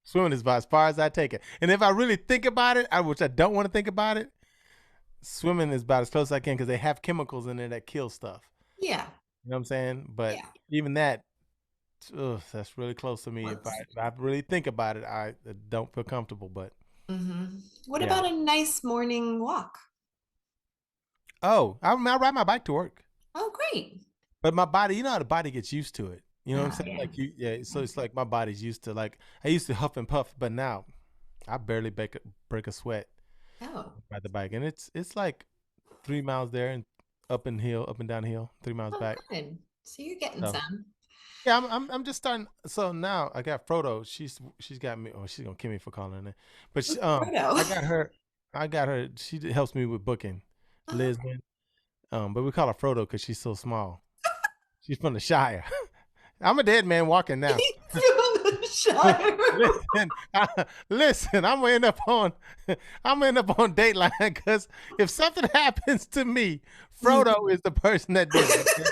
Swimming is about as far as I take it. And if I really think about it, which I don't want to think about it, swimming is about as close as I can because they have chemicals in there that kill stuff. Yeah, You know what I'm saying? But yeah. even that, that's really close to me. If I really think about it, I don't feel comfortable. But What yeah. about a nice morning walk? Oh, I ride my bike to work. Oh, great. But my body, you know how the body gets used to it. You know what I'm Oh, saying? yeah. Like yeah. So it's like my body's used to, like, I used to huff and puff, but now I barely break a sweat Oh, by the bike, and it's like 3 miles there and up and down hill, 3 miles oh, back. good. So you're getting So some. yeah, I'm just starting. So now I got Frodo. She's got me. Oh, she's gonna kill me for calling her that. But Proto. I got her. I got her. She helps me with booking, Oh, Lisbon. But we call her Frodo because she's so small. She's from the Shire. I'm a dead man walking now. from the Shire. Listen, listen. I'm gonna end up on Dateline because if something happens to me, Frodo is the person that did it. Okay?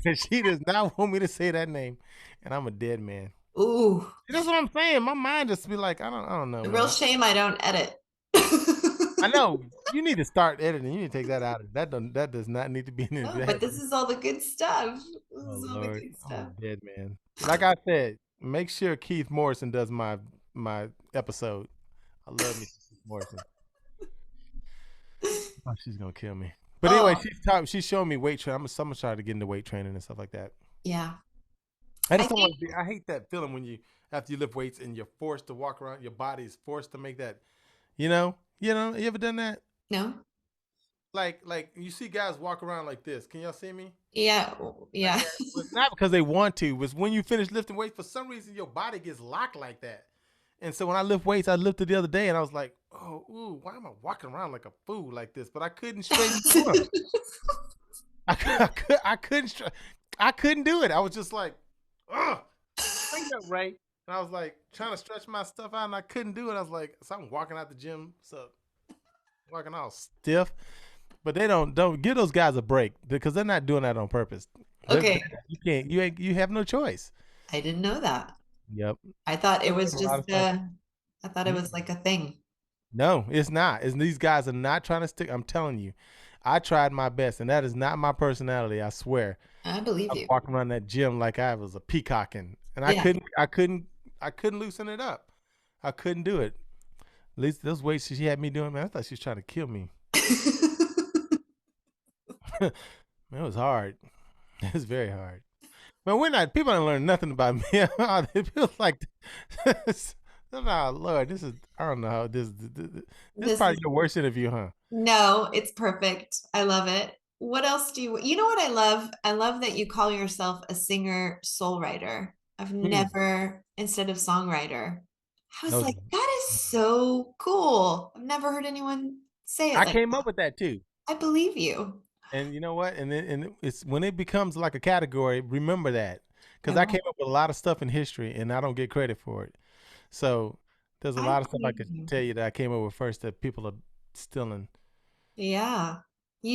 And she does not want me to say that name, and I'm a dead man. Ooh, That's what I'm saying. My mind just be like, I don't know, a real man. shame I don't edit. I know you need to start editing. You need to take that out. That does not need to be in Oh, it. but this is all the good stuff. This Oh is all the Lord, good I'm a stuff. dead man. Like I said, make sure Keith Morrison does my episode. I love me some Keith Morrison. Oh, she's gonna kill me. But anyway, Oh, she's showing me weight training. I'm gonna try to get into weight training and stuff like that. yeah. I I just don't want think to be. I hate that feeling when you after you lift weights and you're forced to walk around. Your body is forced to make that. You ever done that? no. Like you see guys walk around like this. Can y'all see me? Yeah, Like yeah. that. But it's not because they want to. It's when you finish lifting weights, for some reason your body gets locked like that. And so when I lift weights, I lifted the other day and I was like, oh, ooh, why am I walking around like a fool like this? But I couldn't straighten my arms. I couldn't do it. I was just like, ugh, straighten up, Ray. And I was like trying to stretch my stuff out and I couldn't do it. I was like, so I'm walking out the gym, so walking all stiff. But they don't give those guys a break because they're not doing that on purpose. Okay, You can't. You have no choice. I didn't know that. Yep. I thought it was A lot just of stuff. I thought it Mm. was like a thing. No, it's not. These guys are not trying to stick. I'm telling you, I tried my best, and that is not my personality. I swear. I believe I'm you. walking around that gym like I was a peacocking, and Yeah. I couldn't loosen it up. I couldn't do it. At least those weights she had me doing, man, I thought she was trying to kill me. Man, it was hard. It was very hard. Man, people don't learn nothing about me. It feels like, oh Lord, I don't know how this is This probably is your worst interview, huh? no, it's perfect. I love it. What else you know what I love? I love that you call yourself a singer-soulwriter. I've Hmm. never, instead of songwriter. I was Those, like, that is so cool. I've never heard anyone say it I like came that. up with that too. I believe you. And you know what? It's when it becomes like a category, remember that. I Because I will. came up with a lot of stuff in history and I don't get credit for it. So there's a I lot of stuff I believe could you. tell you that I came up with first that people are stealing. Yeah.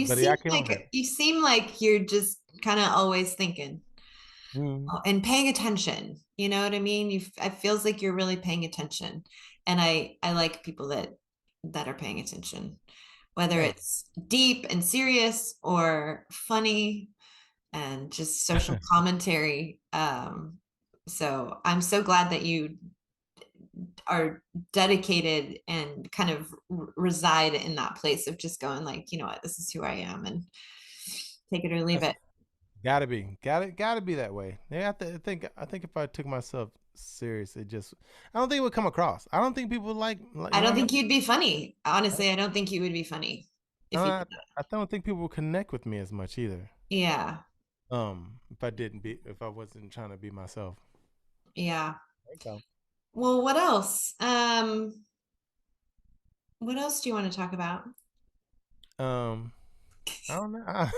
But yeah, I came up with that. You seem like you're just kind of always thinking Mm, and paying attention. You know what I mean? It feels like you're really paying attention. And I like people that are paying attention, whether thanks. it's deep and serious or funny and just social commentary. So I'm so glad that you are dedicated and kind of reside in that place of just going like, you know what, this is who I am and take it or leave That's it. gotta be that way. Yeah, I think if I took myself serious, I don't think it would come across. I don't think people would like I you know don't what I mean? think you'd be funny. Honestly, I don't think you would be funny if you I, did that. I don't think people would connect with me as much either. Yeah. If I wasn't trying to be myself. Yeah. Okay. Well, what else? What else do you want to talk about? Um, I don't know.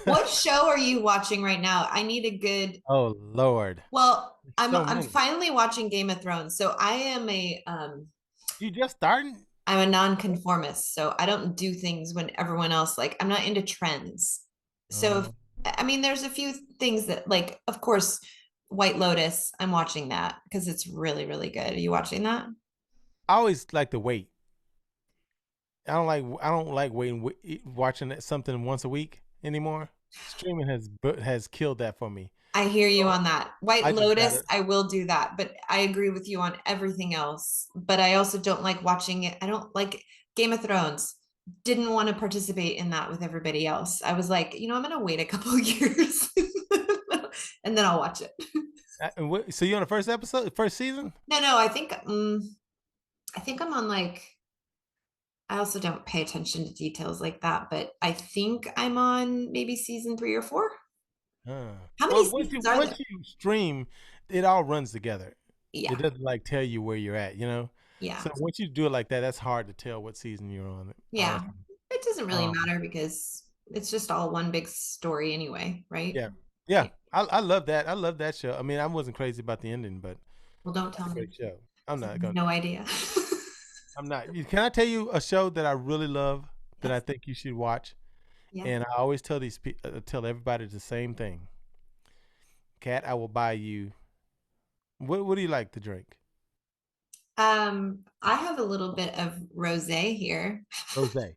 What show are you watching right now? I need a good. Oh Lord, Well, so I'm many. finally watching Game of Thrones. So You just starting? I'm a nonconformist, so I don't do things when everyone else like I'm not into trends. So Uh, I mean, there's a few things that like, of course, White Lotus. I'm watching that because it's really, really good. Are you watching that? I always like to wait. I don't like watching something once a week anymore. Streaming has killed that for me. I hear you So on that. White I just Lotus, gotta. I will do that, but I agree with you on everything else. But I also don't like watching it. I don't like Game of Thrones. Didn't want to participate in that with everybody else. I was like, you know, I'm gonna wait a couple of years and then I'll watch it. So you on the first episode, first season? No, no, I think I'm on like I also don't pay attention to details like that, but I think I'm on maybe season 3 or 4. How many Well, seasons are once there? you stream, it all runs together. It Yeah, doesn't like tell you where you're at, you know. yeah, So once you do it like that, that's hard to tell what season you're on. yeah. Honestly, It doesn't really um, matter because it's just all one big story anyway, right? yeah, yeah. Yeah. I love that. I love that show. I mean, I wasn't crazy about the ending, but Well, don't that's tell a me. great show. I'm I have not gonna. no idea. I'm not. Can I tell you a show that I really love that I Yes. think you should watch? Yeah. And I always tell everybody the same thing. Kat, I will buy you. What do you like to drink? I have a little bit of rosé here. Rosé.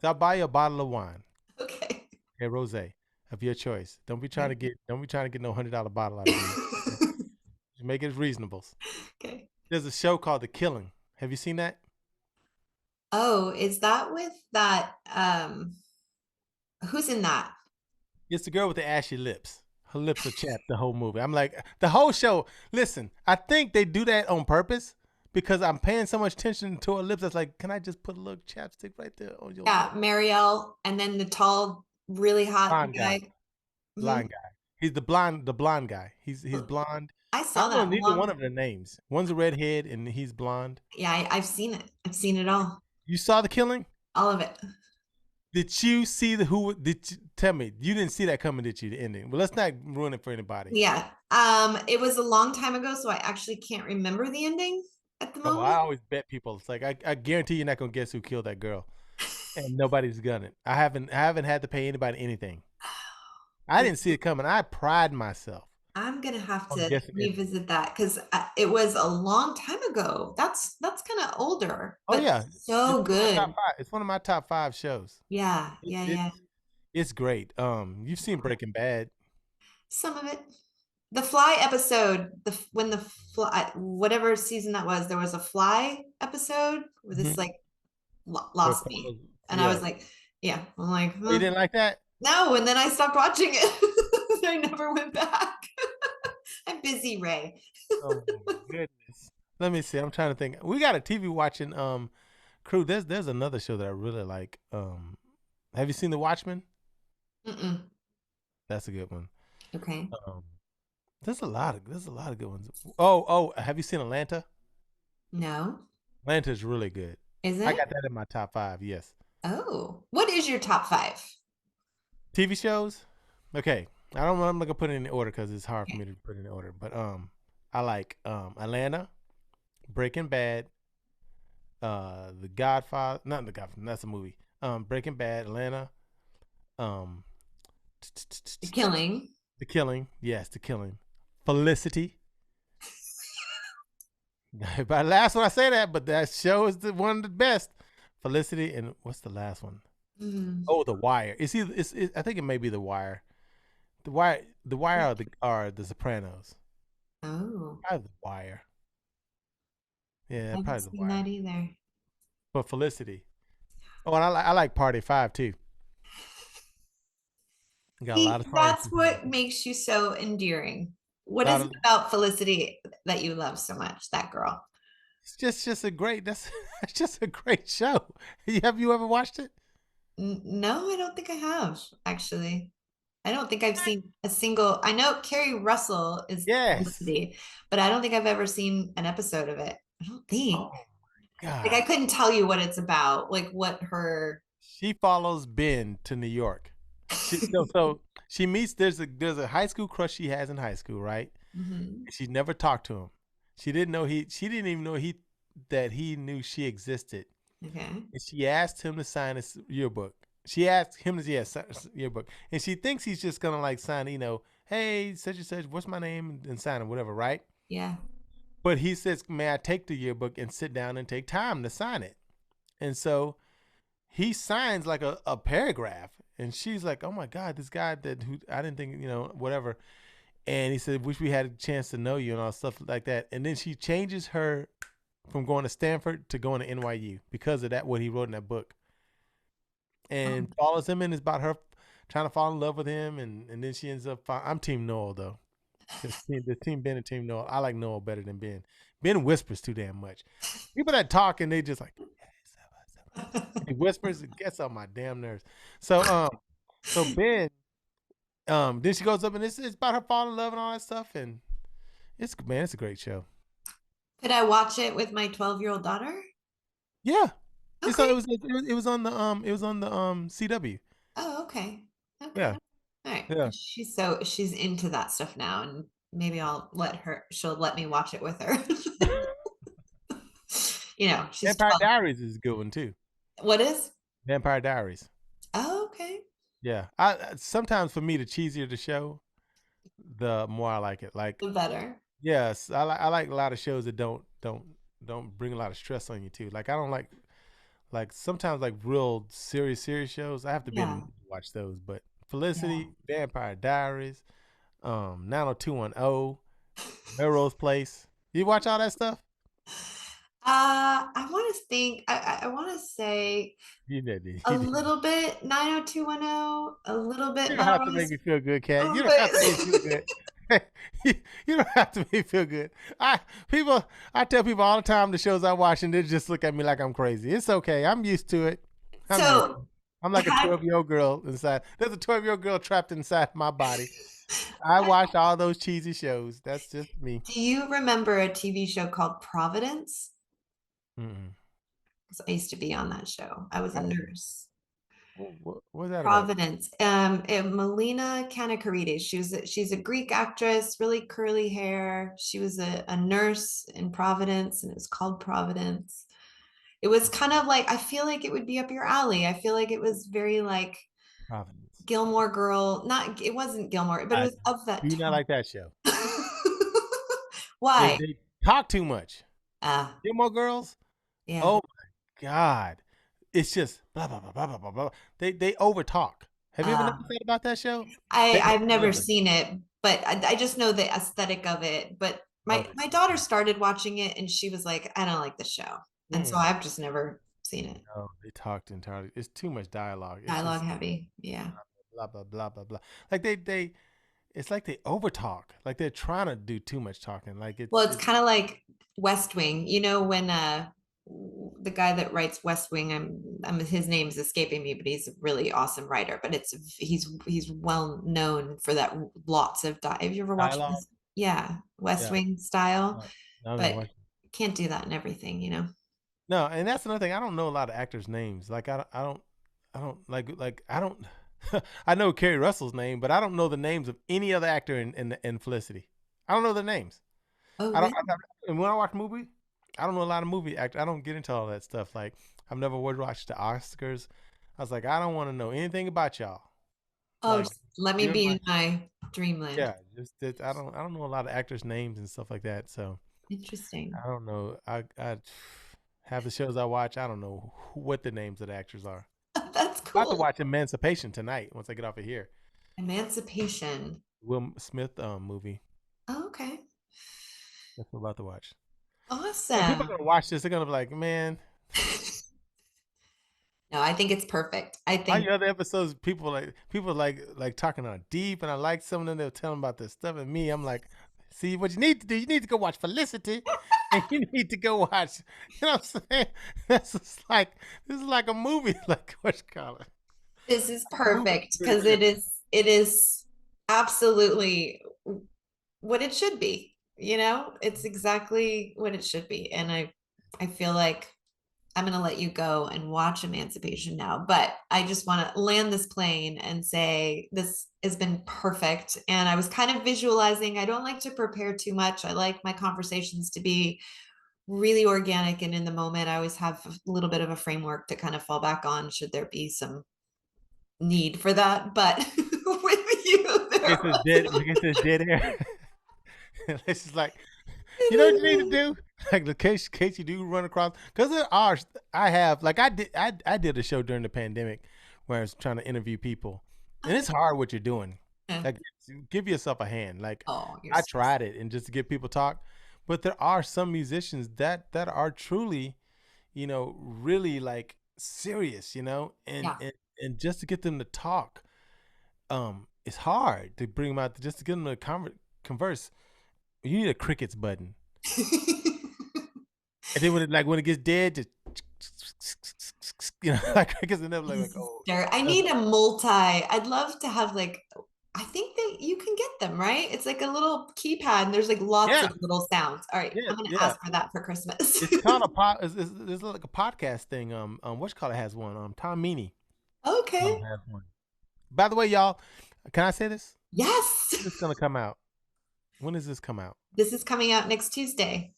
So I'll buy you a bottle of wine. Okay. Okay, rosé of your choice. Okay. Don't be trying to get no $100 bottle out of me. Okay? Just make it reasonable. Okay. There's a show called The Killing. Have you seen that? Oh, is that with that who's in that? It's the girl with the ashy lips. Her lips are chapped the whole movie. I'm like the whole show. Listen, I think they do that on purpose because I'm paying so much attention to her lips. That's like, can I just put a little chapstick right there on your Yeah, lip? Marielle, and then the tall, really hot Blonde guy. guy. Mhm. Blind guy. He's the blonde guy. He's blonde. I I saw don't know that neither one long. of their names. One's a redhead and he's blonde. Yeah, I've seen it. I've seen it You saw The Killing? all of it. Did you see the who? Did you tell me you didn't see that coming? Did you? The ending. Well, let's not ruin it for anybody. Yeah. It was a long time ago, so I actually can't remember the ending at the Oh, I moment. always bet people. It's like I guarantee you're not gonna guess who killed that girl, and nobody's gonna. I haven't had to pay anybody anything. I Well, didn't see it coming. I pride myself I'm gonna have on to guessing endings. revisit that because it was a long time ago. That's kind of older, Oh but yeah, so it's one of my top good. five. It's one of my top five shows. Yeah, It, yeah, yeah. it's it's great. You've seen Breaking Bad. Some of it. The Fly episode, when the fly, whatever season that was, there was a Fly episode where this Mm-hmm. like Where it lost me, follows, and I yeah. was like, yeah, I'm like, Oh, you didn't like that? no, and then I stopped watching it. I never went back. I'm busy, Ray. Oh my goodness. Let me see. I'm trying to think. We got a TV watching crew. There's another show that I really like. Have you seen The Watchmen? Mm-mm. That's a good one. Okay. Um, there's a lot of good ones. Have you seen Atlanta? No. Atlanta is really good. Is I it? got that in my top five. Yes. Oh, what is your top 5? TV shows. Okay, I don't. I'm not gonna put it in the order because it's hard for Okay. me to put it in the order. But I like Atlanta, Breaking Bad, The Godfather. Not The Godfather. That's a movie. Breaking Bad, Atlanta. Um, The Killing. The Killing. Yes, The Killing. Felicity. But last one I say that, but that show is one of the best. Felicity and what's the last one? Mm. Oh, The Wire. It's either I think it may be The Wire. The Wire are the Sopranos. Oh, Probably The Wire. I Yeah, haven't probably The seen Wire. that either. But Felicity. Oh, and I like Party 5 too. Got a lot See, of songs. that's what makes you so endearing. What A lot is it of about Felicity that you love so much, that girl? it's just a great it's just a great show. Have you ever watched it? No, I don't think I have, actually. I don't think I've seen a single. I know Carrie Russell is Yes. Felicity, but I don't think I've ever seen an episode of it. I don't think. Oh Like I God. couldn't tell you what it's about, like what her. She follows Ben to New York. So she meets there's a high school crush she has in high school, right? Mhm. She never talked to him. She didn't even know he knew she existed. Okay. And she asked him to sign his yearbook. She asked him to sign his yearbook. And she thinks he's just gonna like sign, hey, such and such, what's my name? And sign it, whatever, right? Yeah. But he says, may I take the yearbook and sit down and take time to sign it? And so he signs like a paragraph. And she's like, oh my God, this guy who I didn't think, whatever. And he said, wish we had a chance to know you and all stuff like that. And then she changes her from going to Stanford to going to NYU because of that, what he wrote in that book. And follows him and is about her trying to fall in love with him. And then she ends up, I'm Team Noel though. The team Ben and Team Noel. I like Noel better than Ben. Ben whispers too damn much. People that talk and they just like, he whispers, it gets on my damn nerves. So Ben, then she goes up and it's about her falling in love and all that stuff. And it's a great show. Could I watch it with my 12-year-old daughter? Yeah. Okay. It was on the CW. Oh, okay. Okay. Yeah. All right. Yeah. She's into that stuff now, and maybe she'll let me watch it with her. She's Vampire 12. Diaries is a good one too. What is? Vampire Diaries. Oh, okay. Yeah. I sometimes for me the cheesier the show, the more I like it. Like The better. yes, I like a lot of shows that don't bring a lot of stress on you too. Like I don't like sometimes like real serious shows. I have to be in the Yeah. mood to watch those. But Yeah. Felicity, Vampire Diaries, 90210, Melrose Place. You watch all that stuff? I want to think. I want to say You did. a little bit 90210, a little bit You don't have to make Melrose, me feel good, a Cat. You little don't have to make me feel bit. good. You don't have to make me feel good. I tell people all the time the shows I watch and they just look at me like I'm crazy. It's okay. I'm used to it. I'm used to So, it. I'm like a have 12-year-old girl inside. There's a 12-year-old girl trapped inside my body. I watch all those cheesy shows. That's just me. do you remember a TV show called Providence? Mm-mm. 'Cause I used to be on that show. I was a nurse. What's that about? Providence. Melina Kanakaridis. She's a Greek actress, really curly hair. She was a nurse in Providence, and it was called Providence. It was kind of like, I feel like it would be up your alley. I feel like it was very like Providence. Gilmore Girl. Not, it wasn't Gilmore, but it I was of that do not time. like that show. They, Why? they talk too much. Ah, Gilmore Girls. yeah. Oh God, it's just blah blah blah blah blah blah blah. They overtalk. Have you ever Uh, noticed that about that show? They I've never never. seen it, but I just know the aesthetic of it. But Oh, my daughter started watching it, and she was like, "I don't like the show," and so mm, I've just never seen it. no, they talked entirely. It's too much dialogue. It's Dialogue just heavy, yeah. blah blah blah blah blah. Like it's like they overtalk. Like they're trying to do too much talking. Like Well, it's it's kind of like West Wing. You know when the guy that writes West Wing, his name's escaping me, but he's a really awesome writer. But he's well known for that lots of Have you ever watched dialogue. this? Yeah, West Yeah, Wing style, no, I've never but watched. can't do that in everything. No, and that's another thing. I don't know a lot of actors' names. Like I don't like I don't. I know Kerry Russell's name, but I don't know the names of any other actor in Felicity. I don't know their names. Oh, I don't. really? And when I watch movie, I don't know a lot of movie actors. I don't get into all that stuff. Like I've never watched the Oscars. I was like, I don't want to know anything about y'all. Oh, Like just let me you're be my in my dreamland. yeah. Just that I don't know a lot of actors' names and stuff like that. So Interesting. I don't know. I have the shows I watch. I don't know what the names of the actors are. That's I have to cool. watch Emancipation tonight once I get off of here. Emancipation. Will Smith movie. Oh, okay. That's what I'm about to watch. And people are Awesome. gonna watch this. They're gonna be like, man, No, I think it's perfect. I all think your other episodes, people like talking on deep, and I like some of them. They'll tell them about this stuff, and me, I'm like, see what you need to do. You need to go watch Felicity, and you need to go watch. You know what I'm saying? This is like a movie, like what you call it? this is A movie perfect for the because it is absolutely what it should be. It's exactly what it should be. And I feel like I'm gonna let you go and watch Emancipation now, but I just want to land this plane and say this has been perfect. And I was kind of visualizing. I don't like to prepare too much. I like my conversations to be really organic and in the moment. I always have a little bit of a framework to kind of fall back on should there be some need for that. But with you, there in case it's dead air. It's just like, you know what you need to do? Like the case you do run across, because there are. I have like I did a show during the pandemic where I was trying to interview people, and it's hard what you're doing. was. Like give yourself a hand. Like Oh, you're I so tried it and just to get people talk, but there are some musicians that are truly, really like serious, and yeah. and just to get them to talk, it's hard to bring them out just to get them to converse. You need a crickets button. And then when it gets dead, just like crickets and them like oh I need a multi. I'd love to have like I think that you can get them, right? It's like a little keypad and there's like lots yeah of little sounds. All right, yeah I'm gonna yeah. ask for that for Christmas. It's called a pod. It's like a podcast thing. What you call it has one. Tom Meany Okay. has one. By the way, y'all, can I say this? Yes. When's this gonna come out? When does this come out? This is coming out next Tuesday.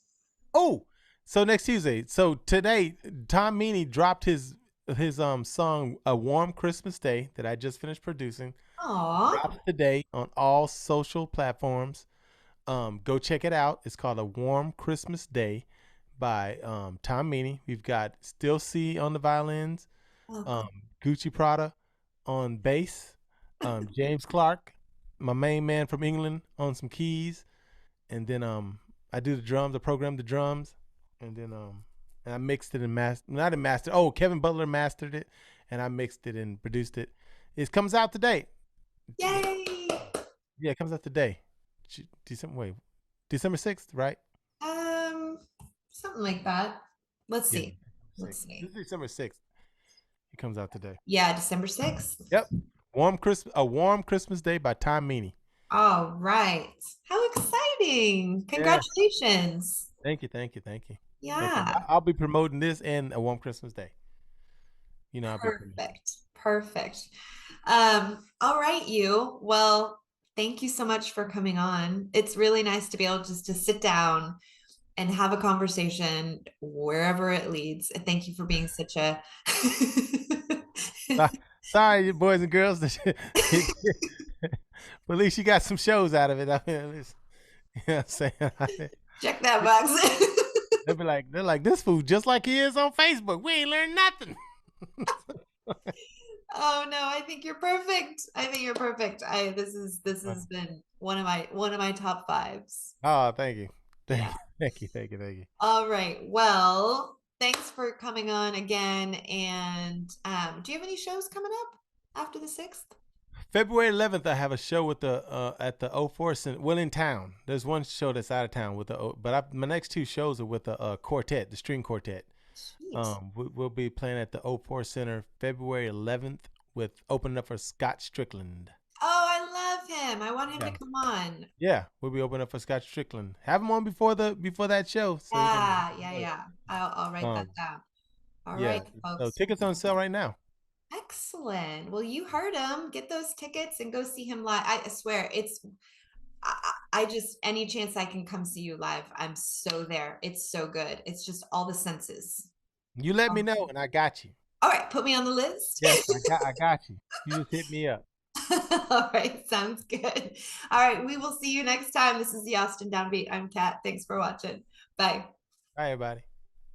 Oh, so next Tuesday. So today, Tom Meany dropped his song "A Warm Christmas Day" that I just finished producing. Aw. Drops today on all social platforms. Go check it out. It's called "A Warm Christmas Day" by Tom Meany. We've got Still C on the violins, Oh, um, Gucci Prada on bass, James Clark, my main man from England, on some keys, and then I do the drums. I program the drums, and then and I mixed it and not in master. Oh, Kevin Butler mastered it, and I mixed it and produced it. It comes out today. yay. Yeah, it comes out today. December 6th, right? Um, Something like that. Let's Yeah, see. Let's This see. is December 6th. It comes out today. Yeah, December 6th. Yep. A Warm Christmas Day by Tom Meany. All right. How exciting. Yeah. Congratulations. Thank you, thank you, thank you. Thank you. Yeah. I'll be promoting this and A Warm Christmas Day. I'll be promoting. Perfect. Perfect. All right, you. Well, thank you so much for coming on. It's really nice to be able just to sit down and have a conversation wherever it leads. Thank you for being such a Sorry, boys and girls. But at least you got some shows out of it. I mean, at least, you know what I'm saying? check that box. They're like, this fool just like he is on Facebook. We ain't learned nothing. Oh no, I think you're perfect. I think you're perfect. This has been one of my top fives. Oh, thank you. Thank Yeah. you. Thank you. Thank you. Thank you. All right. Well, thanks for coming on again. And do you have any shows coming up after the 6th? February 11th, I have a show with the at the O4 Center. Well, in town. There's one show that's out of town with my next two shows are with the quartet, the string quartet. Sweet. We'll be playing at the O4 Center February 11th with opening up for Scott Strickland. Oh, I love him. I want him to Yeah, come on. yeah, we'll be opening up for Scott Strickland. Have him on before that show so you can. Yeah. I'll write that Um, down. All yeah. right, So folks. tickets on sale right now. Excellent. Well, you heard him. Get those tickets and go see him live. I swear, I just, any chance I can come see you live, I'm so there. It's so good. It's just all the senses. You let me know, and I got you. All right, put me on the list. Yes, I got you. You just hit me up. All right, sounds good. All right, we will see you next time. This is the Austin Downbeat. I'm Kat. Thanks for watching. Bye. Bye, everybody.